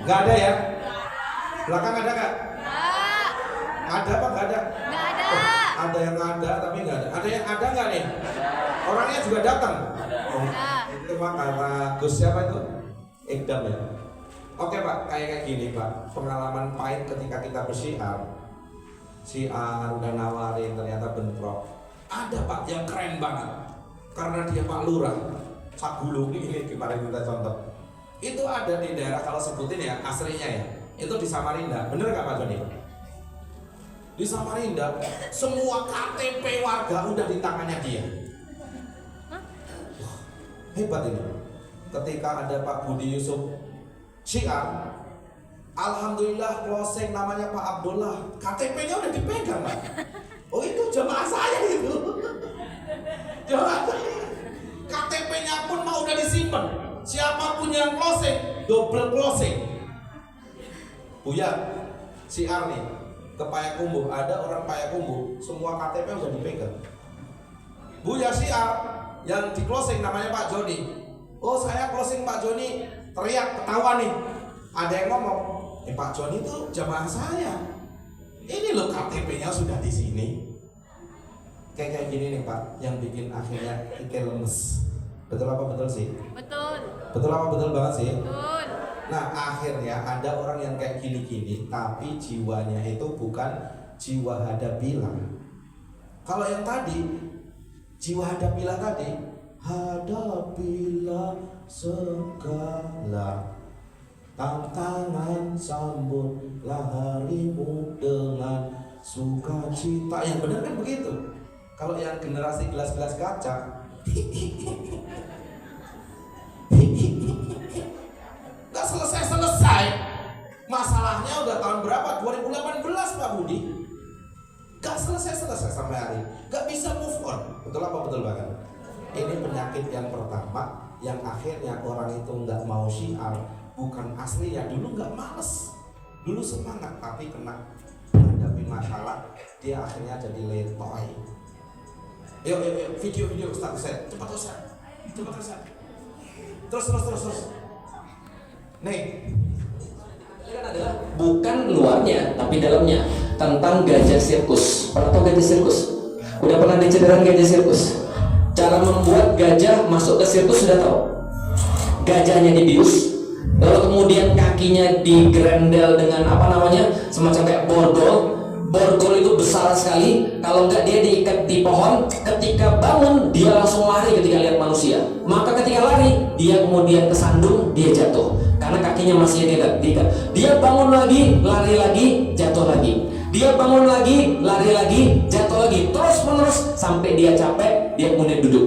Enggak ada ya? Belakang ada enggak? Enggak. Ada apa enggak ada? Enggak ada. Ada yang ada tapi enggak ada. Ada yang ada enggak nih? Orangnya juga datang. Itu Pak kata Gus siapa itu? Ikdam ya. Oke Pak, kayak gini Pak. Pengalaman pahit ketika kita bersiar. Siar udah nawarin ternyata bentrok. Ada Pak yang keren banget. Karena dia Pak Lurah. Sagulung ini kemarin kita contoh. Itu ada di daerah kalau sebutin ya aslinya ya. Itu di Samarinda. Bener gak Pak Joni? Di Samarinda semua KTP warga udah di tangannya dia. Wah, hebat ini. Ketika ada Pak Budi Yusuf syiar, alhamdulillah closing namanya Pak Abdullah, KTP-nya udah dipegang Pak. Oh itu jemaah saya itu. Jemaah saya. KTP-nya pun mau udah disimpan. Siapapun yang closing, double closing. Buya, syiar nih ke Payakumbuh, ada orang Payakumbuh, semua KTP udah dipegang. Buya syiar yang di closing namanya Pak Joni. Oh saya closing Pak Joni, teriak ketawa nih. Ada yang ngomong, Pak Joni itu jamaah saya. Ini loh KTP-nya sudah di sini. Kayak gini nih Pak, yang bikin akhirnya Ike lemes. Betul apa betul sih? Betul. Betul apa betul banget sih? Betul. Nah akhirnya ada orang yang kayak gini-gini, tapi jiwanya itu bukan jiwa hadapilah. Kalau yang tadi, jiwa hadapilah tadi, hadapilah segala tantangan, sambutlah harimu dengan sukacita. Yang benar kan begitu. Kalau yang generasi gelas-gelas kaca, gak selesai-selesai. Masalahnya udah tahun berapa? 2018 Pak Budi. Gak selesai-selesai sampai hari. Gak bisa move on. Betul apa betul banget? Ini penyakit yang pertama, yang akhirnya orang itu nggak mau syiar. Bukan asli ya, dulu nggak males, dulu semangat, tapi kena menghadapi masalah, dia akhirnya jadi letoy. Yuk, video Ustaz, cepat Ustaz. Terus. Nih, ini kan adalah bukan luarnya tapi dalamnya, tentang gajah sirkus. Pernah tahu gajah sirkus? Udah pernah diceritain gajah sirkus? Cara membuat gajah masuk ke sirkus sudah tahu? Gajahnya dibius, lalu kemudian kakinya digrendel dengan apa namanya, semacam kayak borgol. Borgol itu besar sekali, kalau enggak dia diikat di pohon. Ketika bangun dia langsung lari ketika lihat manusia. Maka ketika lari dia kemudian kesandung, dia jatuh karena kakinya masih diikat. Dia bangun lagi, lari lagi, jatuh lagi. Dia bangun lagi, lari lagi, jatuh lagi, terus menerus sampai dia capek. dia kemudian duduk.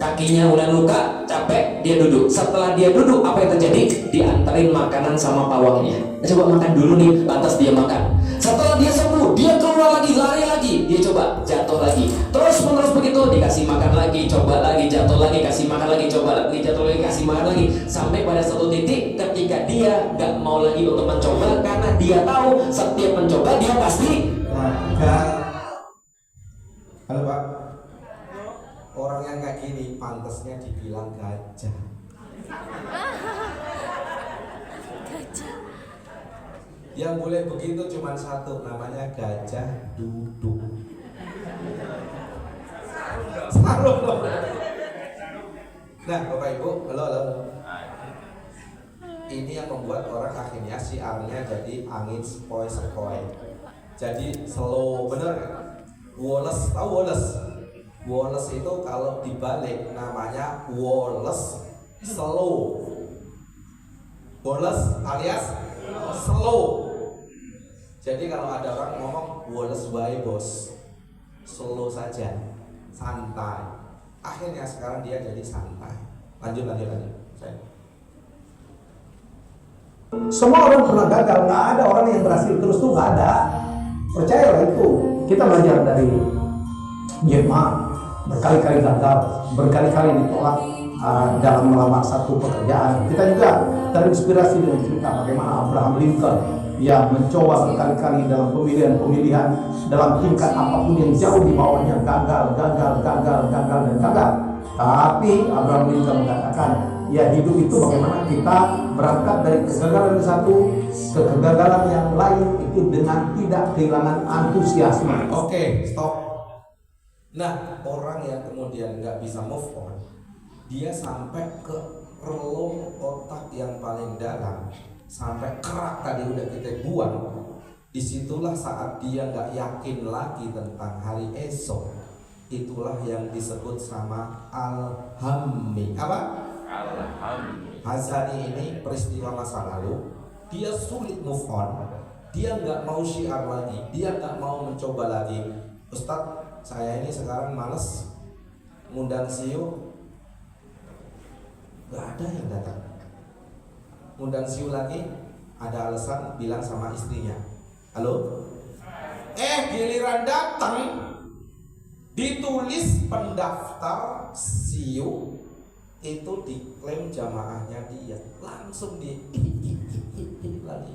Kakinya mulai luka, capek, dia duduk. Setelah dia duduk, apa yang terjadi? Diantarin makanan sama pawangnya. Coba makan dulu nih, lantas dia makan. Setelah dia sembuh, dia keluar lagi, lari lagi. Dia coba, jatuh lagi. Terus menerus begitu, dikasih makan lagi, coba lagi, jatuh lagi, kasih makan lagi, coba lagi, jatuh lagi, kasih makan lagi. Sampai pada satu titik ketika dia gak mau lagi untuk mencoba, karena dia tahu setiap mencoba dia pasti gagal. Halo Pak. Orang yang kayak gini pantasnya dibilang gajah. Yang boleh begitu cuma satu, namanya gajah duduk. Sarung dong. Nah Bapak Ibu, halo. Ini yang membuat orang akhirnya siarnya jadi angin sepoi-sepoi. Jadi slow, bener kan? Wallace, tahu Wallace? Wallace itu kalau dibalik namanya Wallace slow. Wallace alias slow. Jadi kalau ada orang ngomong Wallace wae bos, slow saja, santai. Akhirnya sekarang dia jadi santai. Lanjut. Semua orang pernah gagal, nggak ada orang yang berhasil terus tuh, nggak ada. Percayalah itu. Kita belajar dari Jack Ma, berkali-kali gagal, berkali-kali ditolak dalam melamar satu pekerjaan. Kita juga terinspirasi dengan cerita bagaimana Abraham Lincoln yang mencoba berkali-kali dalam pemilihan dalam tingkat apapun yang jauh di bawahnya, gagal. Tapi Abraham Lincoln mengatakan, ya hidup itu bagaimana kita berangkat dari kegagalan yang satu ke kegagalan yang lain itu dengan tidak kehilangan antusiasme. Oke, stop. Nah, orang yang kemudian nggak bisa move on, dia sampai ke relung otak yang paling dalam, sampai kerak tadi udah kita buang. Disitulah saat dia nggak yakin lagi tentang hari esok. Itulah yang disebut sama al-hammi. Apa? Hazani ini peristiwa masa lalu, dia sulit move on, dia nggak mau syiar lagi, dia nggak mau mencoba lagi. Ustadz, saya ini sekarang males ngundang siu, nggak ada yang datang. Ngundang siu lagi, ada alasan bilang sama istrinya, halo, giliran datang, ditulis pendaftar siu, itu diklaim jamaahnya dia, langsung di lagi.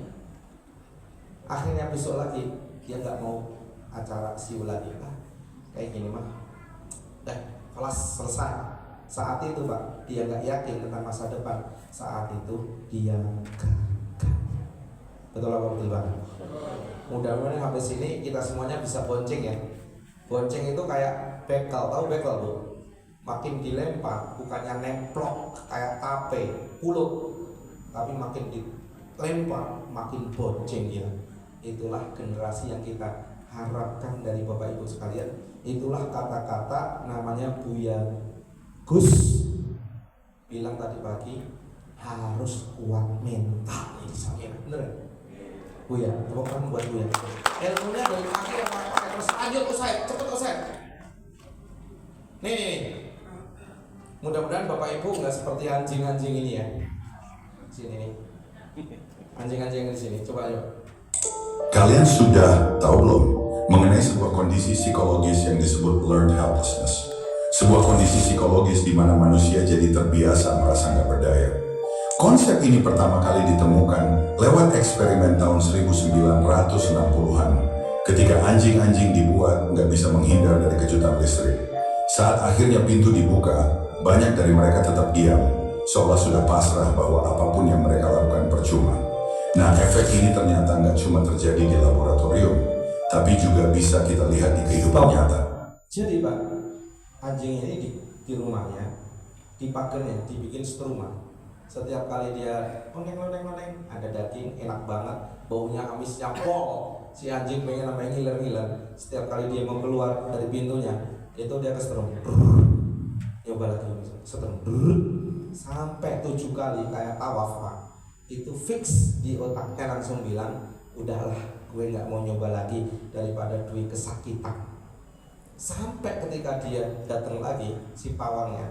Akhirnya besok lagi dia nggak mau acara siu lagi. Kayak gini mah, kelas selesai. Saat itu Pak, dia nggak yakin tentang masa depan. Saat itu dia gagal. Betul apa betul Pak? Mudah-mudahan sampai sini kita semuanya bisa bonceng ya. Bonceng itu kayak bekel, tahu bekel Bu? Makin dilempar, bukannya nemplok kayak tape, pulut, tapi makin dilempar, makin bonceng ya. Itulah generasi yang kita harapkan dari Bapak Ibu sekalian. Itulah kata-kata namanya Buya Gus bilang tadi pagi, harus kuat mental. Ini saya bener Buya, tepuk tangan buat Buya. Ilmunya dari pagi yang pakai terus lanjut usai, cepet usai. Nih. Mudah-mudahan Bapak Ibu nggak seperti anjing-anjing ini ya. Sini nih. Anjing-anjing di sini. Coba ayo. Kalian sudah tahu belum mengenai sebuah kondisi psikologis yang disebut learned helplessness? Sebuah kondisi psikologis di mana manusia jadi terbiasa merasa nggak berdaya. Konsep ini pertama kali ditemukan lewat eksperimen tahun 1960-an ketika anjing-anjing dibuat nggak bisa menghindar dari kejutan listrik. Saat akhirnya pintu dibuka, banyak dari mereka tetap diam, seolah sudah pasrah bahwa apapun yang mereka lakukan percuma. Nah, efek ini ternyata nggak cuma terjadi di laboratorium, tapi juga bisa kita lihat di kehidupan nyata. Jadi Pak, anjing ini di rumahnya, di pagernya dibikin struma. Setiap kali dia loneng, ada daging, enak banget, baunya amisnya pol. Si anjing pengen namanya ngiler-ngiler. Setiap kali dia mau keluar dari pintunya, itu dia kesetrum. Coba lagi setrum sampai 7 kali kayak tawaf Pak. Itu fix di otaknya langsung bilang, udahlah gue nggak mau nyoba lagi daripada duit kesakitan. Sampai ketika dia datang lagi, si pawangnya,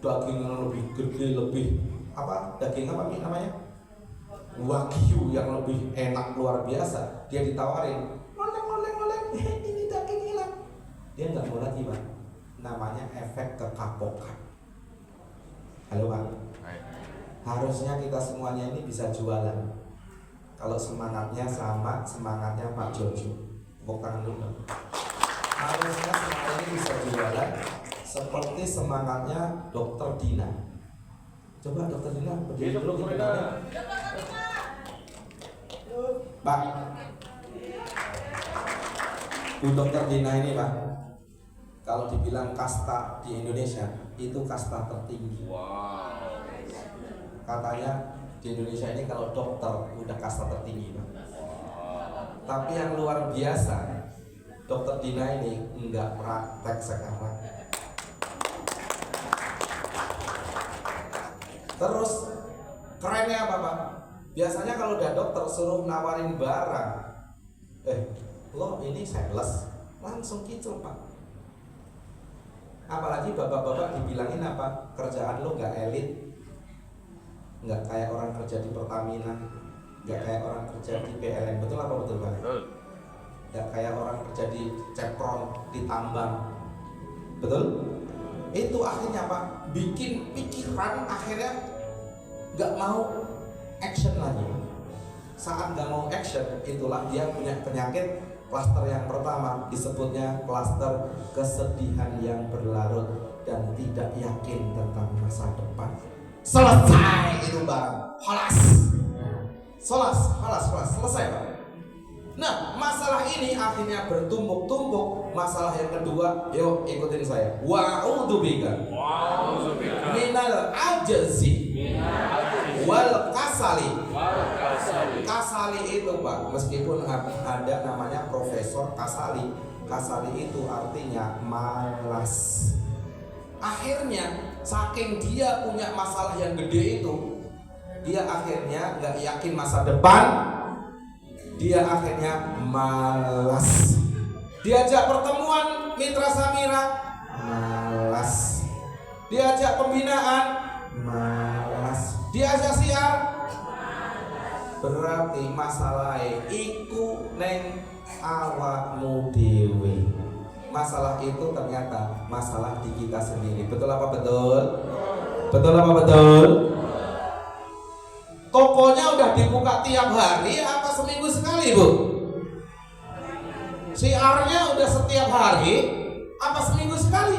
dagingnya lebih gede, lebih apa? Daging apa namanya? Wagyu yang lebih enak luar biasa. Dia ditawarin, oleng, ini daging hilang. Dia nggak mau lagi, Pak. Namanya efek kekapokan. Halo, Pak. Harusnya kita semuanya ini bisa jualan. Kalau semangatnya sama semangatnya Pak Jojo, tepuk tangan dulu. Harusnya semuanya ini bisa jualan seperti semangatnya Dokter Dina. Coba Dokter Dina berdiri dulu kita. Pak, Bu Dokter Dina ini, Pak, kalau dibilang kasta di Indonesia itu kasta tertinggi. Katanya di Indonesia ini kalau dokter udah kasta tertinggi, Pak. Tapi yang luar biasa, Dokter Dina ini enggak praktek sekarang. Terus kerennya apa, Pak? Biasanya kalau udah dokter suruh nawarin barang, lo ini sales, langsung kicau, Pak. Apalagi bapak-bapak dibilangin apa? Kerjaan lo nggak elit, nggak kayak orang kerja di Pertamina, nggak kayak orang kerja di PLN. Betul apa betul, Pak? Nggak kayak orang kerja di Chevron, di tambang. Betul? Itu akhirnya, Pak, bikin pikiran akhirnya nggak mau action lagi. Saat nggak mau action, itulah dia punya penyakit. Klaster yang pertama disebutnya klaster kesedihan yang berlarut dan tidak yakin tentang masa depan. Selesai itu, Bang. Halas, selesai, Bang. Nah, masalah ini akhirnya bertumpuk-tumpuk. Masalah yang kedua, yuk ikutin saya. Wa'udzubika minal ajzi wal kasali. Kasali itu, Pak, meskipun ada namanya Profesor Kasali. Kasali itu artinya malas. Akhirnya saking dia punya masalah yang gede itu, dia akhirnya nggak yakin masa depan. Dia akhirnya malas. Diajak pertemuan mitra Samira, malas. Diajak pembinaan, malas. Diajak siar, berarti masalahnya iku neng awakmu dewe. Masalah itu ternyata masalah di kita sendiri. Betul apa betul? Betul apa betul? Tokonya udah dibuka tiap hari apa seminggu sekali, Bu? Siarnya udah setiap hari apa seminggu sekali?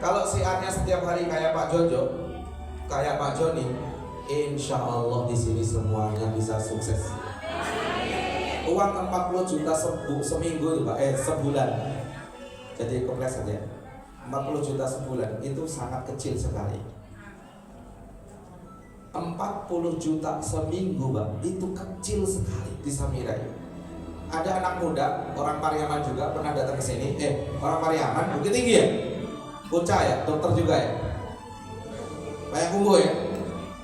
Kalau siarnya setiap hari kayak Pak Jojo, kayak Pak Joni, insya Allah di sini semuanya bisa sukses. Uang 40 juta seminggu, Pak, sebulan. Jadi kepleset ya. 40 juta sebulan itu sangat kecil sekali. 40 juta seminggu, Bang, itu kecil sekali di Samira. Ada anak muda, orang Pariaman juga pernah datang ke sini. Orang Pariaman, Bukit Tinggi ya? Uca ya, dokter juga ya? Payakumbuh ya?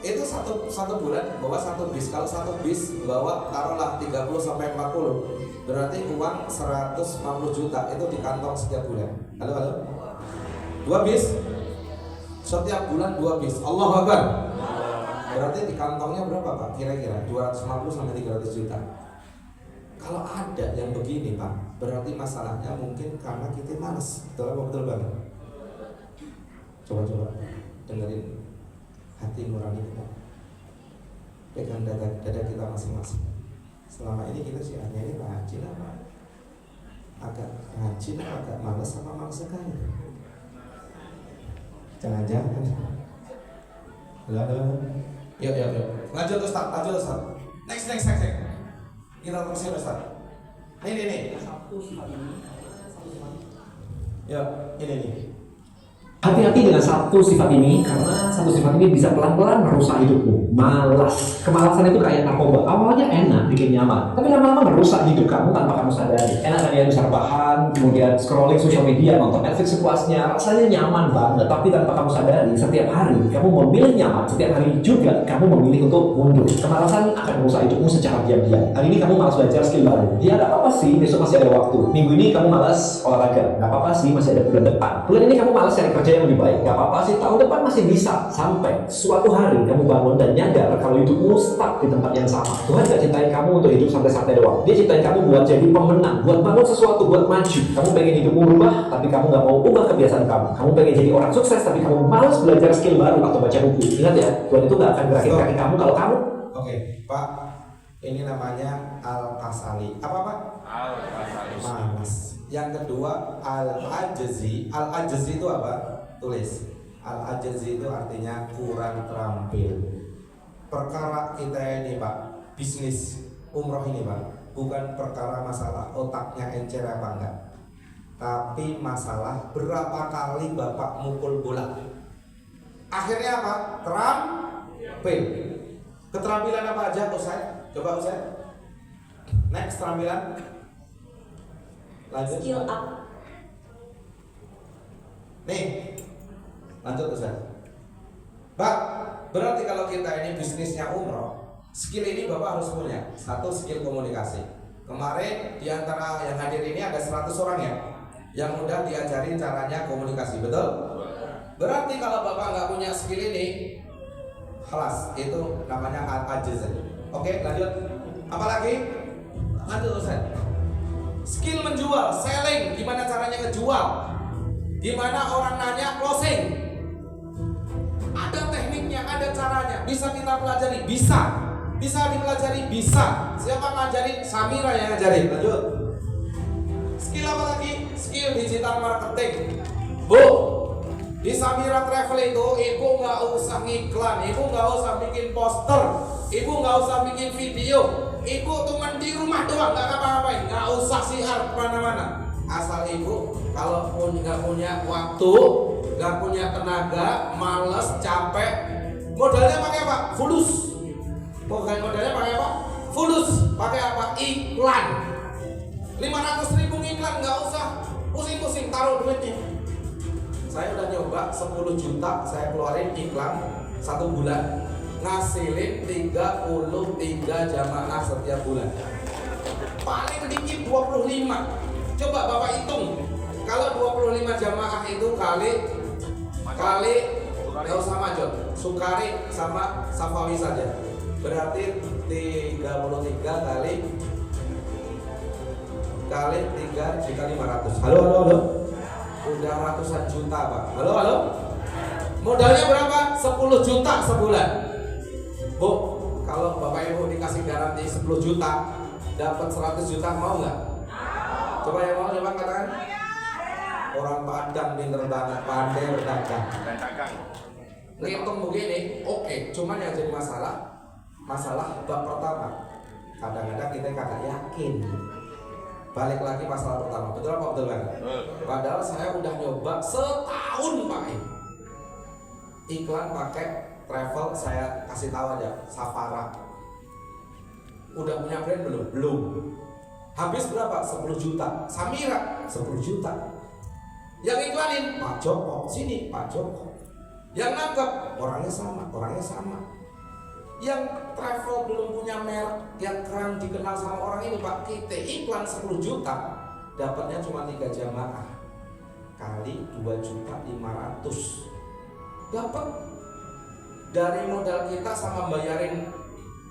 Itu satu bulan bawa satu bis. Kalau satu bis bawa taruhlah 30 sampai 40, berarti uang 150 juta itu di kantong setiap bulan. Halo? 2 bis setiap bulan, 2 bis. Allahu Akbar. Berarti di kantongnya berapa, Pak? Kira-kira 250 sampai 300 juta. Kalau ada yang begini, Pak, berarti masalahnya mungkin karena kita malas. Betul apa betul, Bang? Coba dengerin hati nurani kita. Pegang dada kita masing-masing. Selama ini kita siarnya ini rajin apa? Agak rajin, agak malas sama malas sekali. Jangan-jangan. Halo. Yuk. Lanjut Ustaz. Next. Kita terusin, Ustaz. Nih. Yuk, ini. Hati-hati dengan satu sifat ini, karena satu sifat ini bisa pelan-pelan merusak hidupmu. Malas. Kemalasan itu kayak narkoba. Awalnya enak, bikin nyaman, tapi lama-lama merusak hidup kamu tanpa kamu sadari. Enak tadi yang bisa rebahan, makan, kemudian scrolling social media, nonton Netflix sepuasnya, rasanya nyaman banget. Tapi tanpa kamu sadari, setiap hari kamu memilih nyaman, setiap hari juga kamu memilih untuk mundur. Kemalasan akan merusak hidupmu secara diam-diam. Hari ini kamu malas belajar skill baru. Ya nggak apa-apa sih, besok masih ada waktu. Minggu ini kamu malas olahraga, nggak apa-apa sih, masih ada bulan depan. Bulan ini kamu malas cari kerja yang lebih baik, nggak apa-apa sih, tahun depan masih bisa. Sampai suatu hari kamu bangun dan nyadar kalau hidupmu stuck di tempat yang sama. Tuhan gak cintain kamu untuk hidup santai-santai doang. Dia cintain kamu buat jadi pemenang, buat bangun sesuatu, buat maju. Kamu pengen hidupmu berubah, tapi kamu gak mau ubah kebiasaan kamu. Kamu pengen jadi orang sukses, tapi kamu malas belajar skill baru atau baca buku. Ingat ya, Tuhan itu gak akan gerakin kaki kamu kalau kamu. Oke, Pak. Ini namanya Al-Kasali. Apa Pak? Al-Kasali. Malas. Yang kedua Al-Ajzi. Al-Ajzi itu apa? Tulis. Al-Ajzi itu artinya kurang terampil. Perkara kita ini Pak, bisnis umroh ini Pak, bukan perkara masalah otaknya encer apa enggak, tapi masalah berapa kali Bapak mukul bola. Akhirnya apa? Terampil. Keterampilan apa aja Ustaz? Coba Ustaz. Next, keterampilan. Lanjut. Skill up. Nih, lanjut Ustaz. Pak, berarti kalau kita ini bisnisnya umroh, skill ini Bapak harus punya. Satu, skill komunikasi. Kemarin di antara yang hadir ini ada 100 orang ya, yang udah diajarin caranya komunikasi, betul? Berarti kalau Bapak nggak punya skill ini, kelas itu namanya al-ajiz. Oke, lanjut. Apalagi? Lanjut Ustaz. Skill menjual, selling, gimana caranya ngejual? Gimana orang nanya closing? Ada tekniknya, ada caranya. Bisa kita pelajari? Bisa. Bisa dipelajari? Bisa. Siapa ngajarin? Samira yang ngajarin. Lanjut. Skill apa lagi? Skill digital marketing. Bu, di Samira Travel itu ibu nggak usah ngiklan, ibu nggak usah bikin poster, ibu nggak usah bikin video, ibu cuma di rumah doang, nggak ngapa-ngapain, nggak usah siar kemana-mana. Asal ibu kalau nggak punya waktu, nggak punya tenaga, males, capek, modalnya pakai apa? Fulus. Bukan modalnya pakai apa? Fulus. Pakai apa? Iklan. 500.000 iklan, nggak usah pusing-pusing taruh duitnya. Saya udah nyoba 10 juta saya keluarin iklan 1 bulan, ngasilin 33 jamaah setiap bulan. Paling dikit 25. Coba Bapak hitung, kalau 25 jamaah itu kali nggak usah majot, Sukari sama Safawi saja, berarti 33 kali 3.500.000. Halo. Udah ratusan juta Pak. Halo. Modalnya berapa? 10 juta sebulan. Bu, kalau Bapak Ibu dikasih garansi 10 juta, dapat 100 juta, mau nggak? Coba yang mau, coba katakan. Orang Padang pinter banget, pandai berdagang. Ngitung begini, oke. Cuman yang jadi masalah bab pertama. Kadang-kadang kita kagak yakin. Balik lagi masalah pertama, betul apa betul kan? Padahal saya udah nyoba setahun Pak. Iklan pakai travel saya kasih tahu aja, Safara. Udah punya brand belum? Belum. Habis berapa? 10 juta. Samira 10 juta. Yang iklanin Pak Joko, sini Pak Joko. Yang nangkep orangnya sama. Yang travel belum punya merek yang keren dikenal sama orang ini Pak, kita iklan 10 juta dapatnya cuma 3 jamaah kali 2.500.000 dapat. Dari modal kita sama bayarin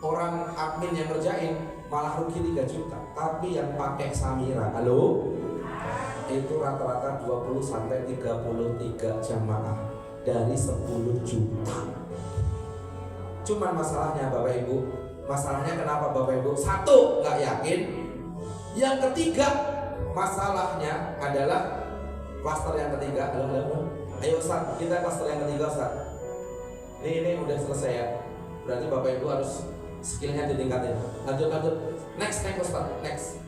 orang admin yang kerjain malah rugi 3 juta. Tapi yang pakai Samira, halo, itu rata-rata 20 sampai 33 jamaah dari 10 juta. Cuman masalahnya Bapak Ibu, masalahnya kenapa Bapak Ibu? Satu, nggak yakin. Yang ketiga, masalahnya adalah klaster yang ketiga. Halo. Ayo Ustaz, kita klaster yang ketiga Ustaz. Ini udah selesai ya. Berarti Bapak Ibu harus skillnya ditingkatin. Lanjut. Next Ustaz. Next.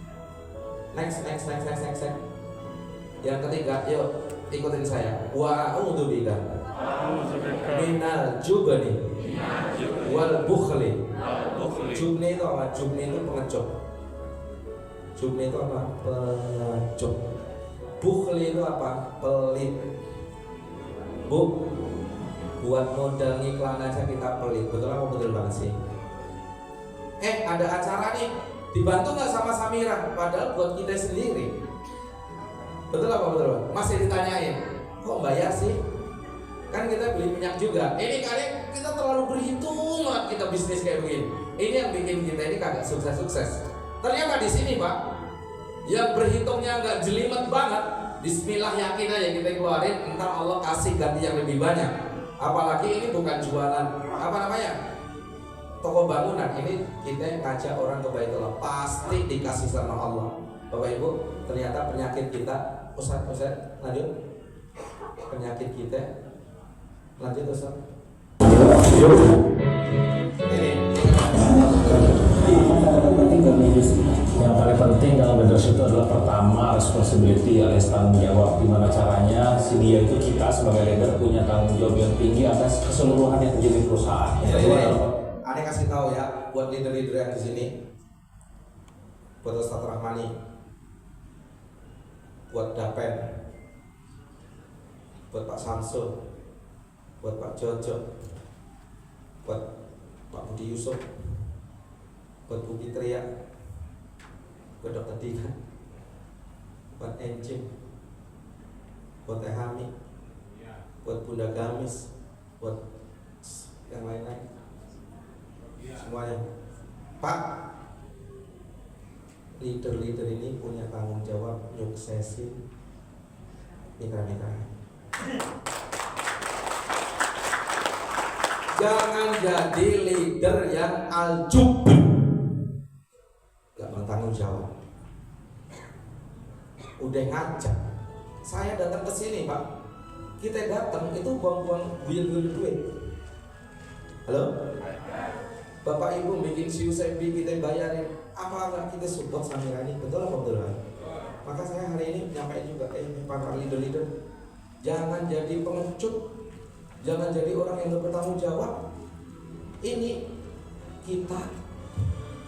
Yang ketiga, yuk ikutin saya. Wa a'udzubika minal jubni wal bukhli. Jubni itu apa? Jubni itu pengecut. Bukhl itu apa? Pelit. Bu, buat modal ngiklan aja kita pelit. Betul apa betul banget sih? Ada acara nih, dibantu nggak sama Samira? Padahal buat kita sendiri. Betul apa betul? Masih ditanyain, kok bayar sih? Kan kita beli minyak juga. Ini kali kita terlalu berhitung banget kita bisnis kayak begini. Ini yang bikin kita ini kagak sukses-sukses. Ternyata di sini Pak, yang berhitungnya nggak jelimet banget, Bismillah yakin aja kita keluarin, entar Allah kasih ganti yang lebih banyak. Apalagi ini bukan jualan apa namanya, toko bangunan. Ini kita ngajak orang ke Baitullah, pasti dikasih sama Allah. Bapak Ibu, ternyata penyakit kita, Ustaz lanjut. Penyakit kita lanjut Ustaz. Yang paling penting dalam leadership itu adalah pertama responsibility alias tanggung jawab. Gimana caranya si dia itu kita sebagai leader punya tanggung jawab yang tinggi atas keseluruhan yang terjadi di perusahaan. Aneh kasih tahu ya buat leader-leader yang di sini, buat Ustaz Rahmani, buat Dapen, buat Pak Samsul, buat Pak Jojo, buat Pak Budi Yusuf, buat Bu Fitria, buat Dr. Dika, buat Encim, buat Teh Hami, buat Bunda Gamis, buat yang lain-lain, semuanya. Pak, leader-leader ini punya tanggung jawab nyuksesin mitra-mitra. Jangan jadi leader yang aljub, gak bertanggung jawab. Udah ngajak, saya datang ke sini Pak, kita datang itu buang-buang buyel-buyel duit. Halo? Bapak Ibu bikin CUCB kita bayarin, apa enggak kita support Samira ini? Betul apa betul? Maka saya hari ini menyampaikan juga para leader-leader, jangan jadi pengecut, jangan jadi orang yang gak bertanggung jawab. Ini kita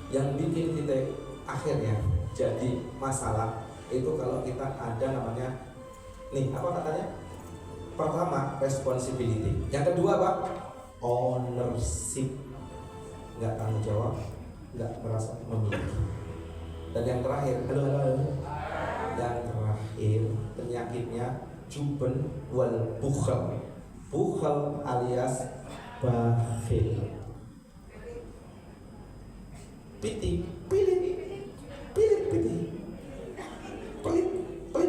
yang bikin kita akhirnya jadi masalah itu kalau kita ada namanya nih apa katanya? Pertama responsibility, yang kedua Pak ownership, nggak tanggung jawab, nggak merasa memiliki, dan yang terakhir yang terakhir penyakitnya juben wal bukhl. Bukhl alias bakhil. Piti, pelit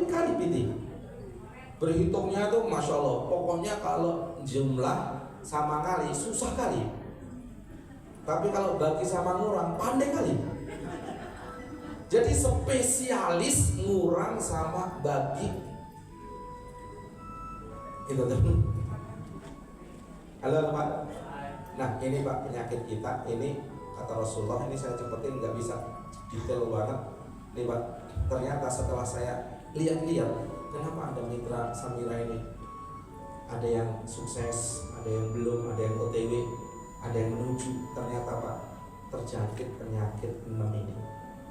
kali piti. Berhitungnya tuh masya Allah, pokoknya kalau jumlah sama kali susah kali, tapi kalau bagi sama ngurang pandai kali. Jadi spesialis ngurang sama bagi itu tuh. Halo Pak. Nah ini Pak penyakit kita ini. Kata Rasulullah, ini saya cepetin nggak bisa detail banget nih Pak. Ternyata setelah saya lihat-lihat, kenapa ada mitra Samira ini, ada yang sukses, ada yang belum, ada yang OTW, ada yang menuju. Ternyata Pak terjangkit penyakit 6 ini.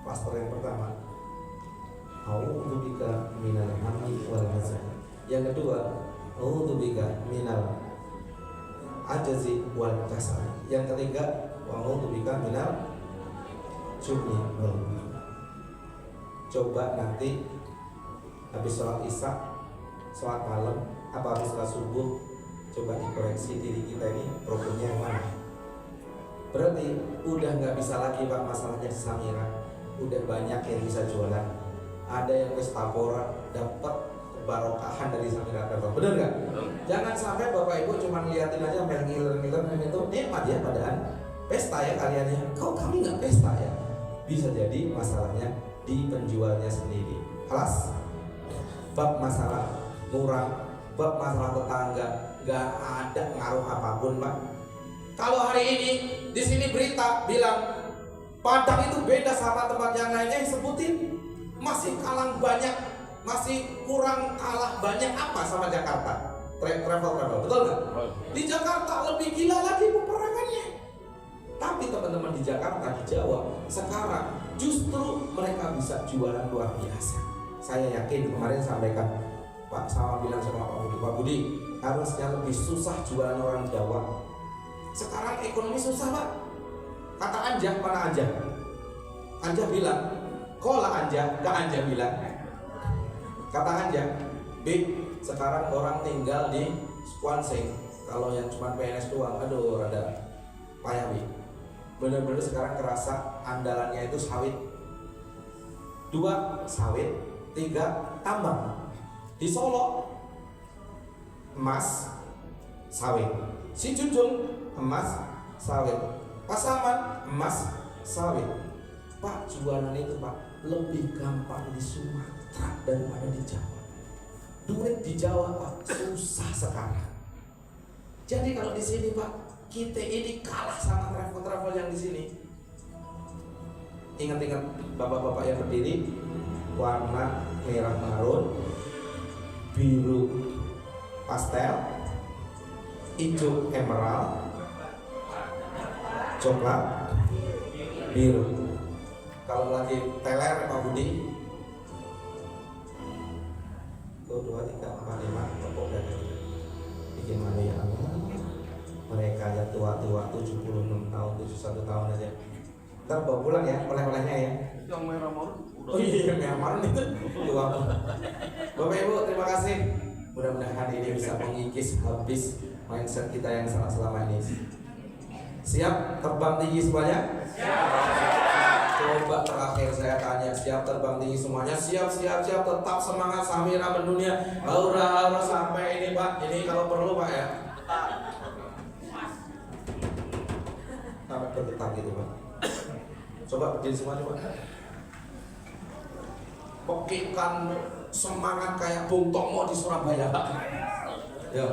Klaster yang pertama, a'udzubika minal hammi wal hazan. Yang kedua, a'udzubika minal ajzi wal kasal. Yang ketiga, wa'udzubika minal jubni wal bukhl. Coba nanti habis sholat isya, sholat malam, apa habis sholat subuh, coba dikoreksi diri kita ini problemnya yang mana. Berarti udah nggak bisa lagi Pak masalahnya di Samira, udah banyak yang bisa jualan. Ada yang wis tapora dapat kebarokahan dari Samira Travel, bener nggak? Jangan sampai Bapak Ibu cuma liatin aja main ngiler-ngiler itu nikmat ya padahal pesta ya kaliannya. Kok kami nggak pesta ya? Bisa jadi masalahnya di penjualnya sendiri. Kelas bab masalah murah, bab masalah tetangga, nggak ada ngaruh apapun Pak. Kalau hari ini di sini berita bilang Padang itu beda sama tempat yang lainnya, sebutin masih kalah banyak, masih kurang kalah banyak apa sama Jakarta? Travel, betul nggak? Di Jakarta lebih gila lagi peperangannya. Tapi teman-teman di Jakarta, di Jawa sekarang justru mereka bisa jualan luar biasa. saya yakin kemarin sampaikan Pak sama bilang sama Pak Budi harusnya lebih susah jualan orang Jawa. Sekarang ekonomi susah Pak. Kata Anja, mana Anja? Anja bilang, kola Anja, gak Anja bilang. Kata Anja, sekarang orang tinggal di Swansea. Kalau yang cuma PNS doang, aduh rada payah Bi. Bener-bener sekarang kerasa andalannya itu sawit. 2 sawit, 3 tambang. Di Solo emas sawit, si Junjung emas sawit, Pasaman emas sawit. Pak, jualan itu Pak lebih gampang di Sumatera daripada di Jawa. Duit di Jawa Pak susah sekarang. Jadi kalau di sini Pak, kita ini kalah sama travel-travel yang di sini. Ingat-ingat bapak-bapak yang berdiri, warna merah marun, biru pastel, hijau emerald, coklat, biru. Kalau lagi teler Pak Budi, 1, 2, 3, 4, 5, topok dan bikin mana ya? Mereka ya tua-tua 76 tahun, 71 tahun aja. Ntar bawa pulang ya oleh-olehnya ya. Yang merah marun. Oh iya, yang merah marun itu tua. Bapak Ibu terima kasih. Mudah-mudahan ini bisa mengikis habis mindset kita yang salah selama ini. Siap terbang tinggi semuanya? Siap. Coba terakhir saya tanya, siap terbang tinggi semuanya? Siap, tetap semangat Samira mendunia. Aura sampai ini Pak, ini kalau perlu Pak ya. Sampai bergetar gitu Pak. Coba berdiri semua coba. Pokikan semangat kayak Bung Tomo di Surabaya. Yuk.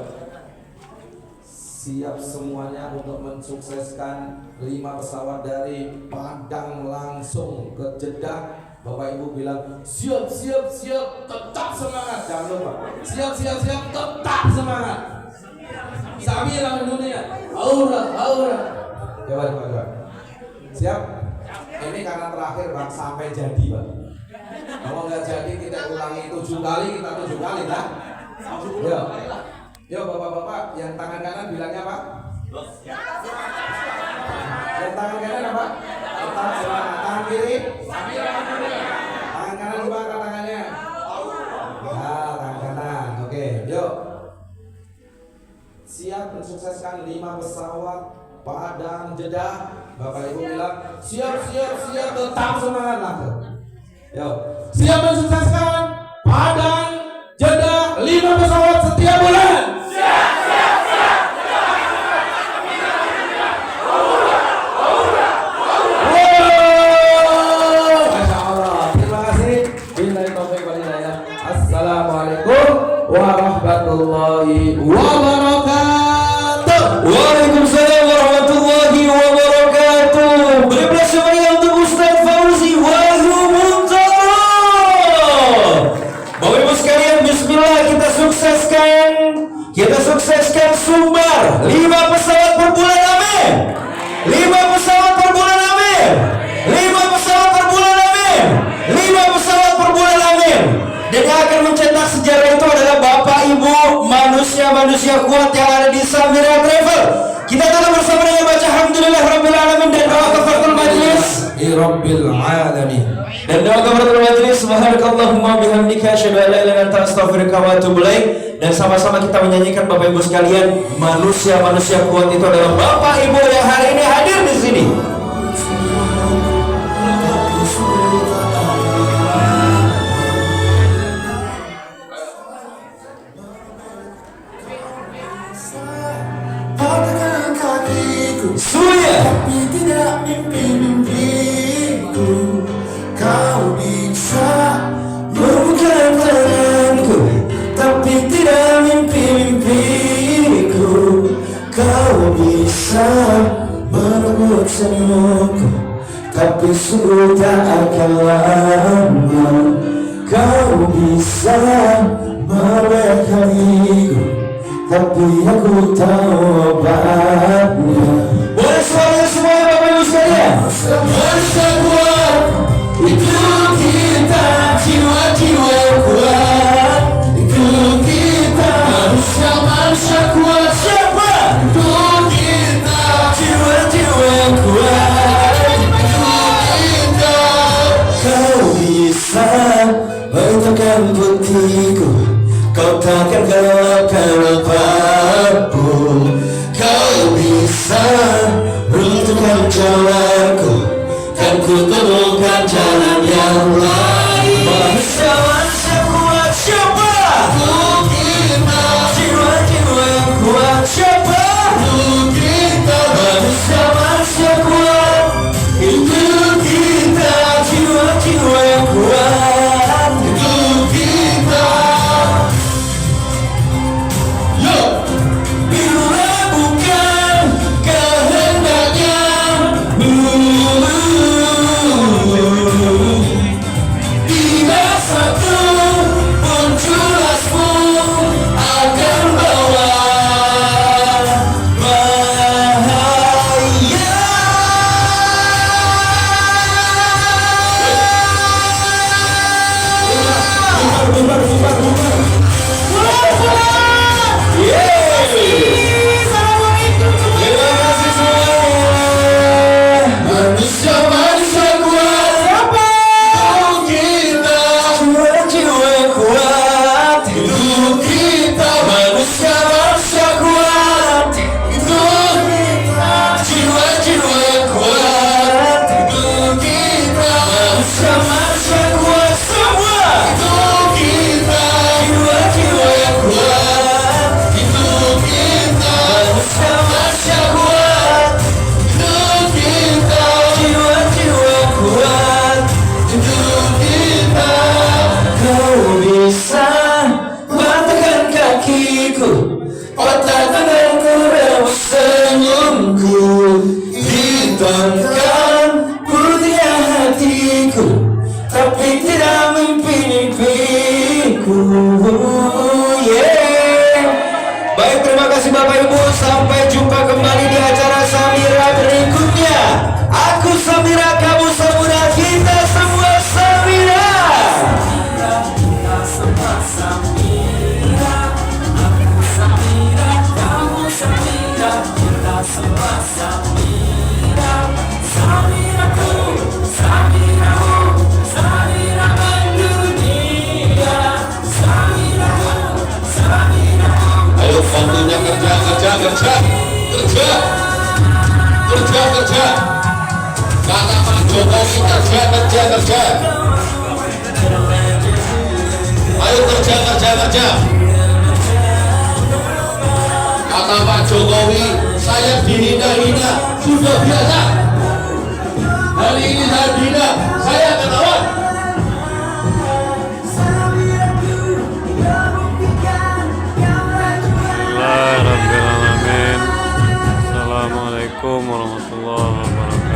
Siap semuanya untuk mensukseskan 5 pesawat dari Padang langsung ke Jeddah. Bapak Ibu bilang siap, tetap semangat. Jangan lupa. Siap, tetap semangat. Samira dunia. Aura. Coba. Siap. Ini karena terakhir Pak, sampai jadi Pak. Kalau nggak jadi kita ulangi 7 kali, kita 7 kali lah. Yo bapak-bapak, yang tangan kanan bilangnya apa? Yang tangan kanan apa? Tetap semangat. Tangan kiri? Tangan kanan juga angkat tangannya. Nah, tangan kanan. Oke, yuk. Siap mensukseskan 5 pesawat Padang Jeddah. Bapak Ibu bilang siap, tetap semangat lah. Yo, siap mensukseskan Padang Jeddah 5 pesawat setiap bulan. Siap. Masya Allah. Terima kasih. Billahi taufiq wal hidayah. Assalamualaikum warahmatullahi wabarakatuh. Waalaikumsalam warahmatullahi wabarakatuh. Beri aplaus meriah untuk Ustaz Fauzi Wahyu Muntara. Bapak Ibu sekalian, bismillah kita sukseskan Sumbar 5 pesawat per bulan, amin. 5 pesawat per bulan, amin. 5 pesawat per bulan, amin. 5 pesawat per bulan, amin. Dan yang akan mencetak sejarah itu adalah Bapak Ibu manusia kuat yang ada di Samira Travel. Kita tetap bersama dengan baca Alhamdulillah Rabbil Alamin dan doa kafaratul majlis Rabbil Alamin. Dan doa kafaratul majlis subhanakallahumma bihamdika asyhadu an la ilaha illa anta astaghfiruka wa atubu ilaik. Dan sama-sama kita menyanyikan Bapak Ibu sekalian, manusia kuat itu adalah Bapak Ibu yang hari ini hadir di sini. Surya. Tapi tidak mimpi-mimpiku, kau bisa Bukan tanganku, tapi tidak mimpi-mimpiku, kau bisa merebut senyumku, tapi sungguh tak akan lama. Kau bisa melekaniku, tapi aku tahu obatnya. boleh suaranya semua Bapak Ibu sekalian. Bersekuat itu kita, jiwa-jiwa takkan gelapkan apapun. Kau bisa runtuhkan jalanku, kan ku temukan jalan yang lain. Manusia kuat siapa? Untuk kita. Jiwa-jiwa yang kuat siapa? Untuk kita. Manusia kuat untuk kita. Jiwa-jiwa yang kuat untuk kita. Yo, bila bukan kehendaknya, tidak satu pun jelasmu akan bawa bahaya. Manusia kuat apa? Untuk kita. Jiwa-jiwa yang kuat untuk kita. Manusia kuat untuk kita. Jiwa-jiwa yang kuat untuk kita. Manusia kuat semua untuk kita. Jiwa-jiwa yang kuat untuk kita. Manusia kuat untuk kita. Jiwa-jiwa yang kuat untuk kita. Kau bisa patahkan kakiku, patahkan rebus senyumku, hitangkan putihnya hatiku, tapi tidak mimpi-mimpiku. Yeah. Baik, terima kasih Bapak Ibu. Sampai jumpa kembali di acara Samira berikutnya. Aku Samira, kamu Samura, kita semua Samira. Ayo waktunya kerja. Kata Pak Jokowi kerja. Ayo kerja. Kata Pak Jokowi, saya dihina-hina sudah biasa. Hari ini saya dihina, saya akan lawan. Alhamdulillahirrahmanirrahim. Assalamualaikum warahmatullahi wabarakatuh.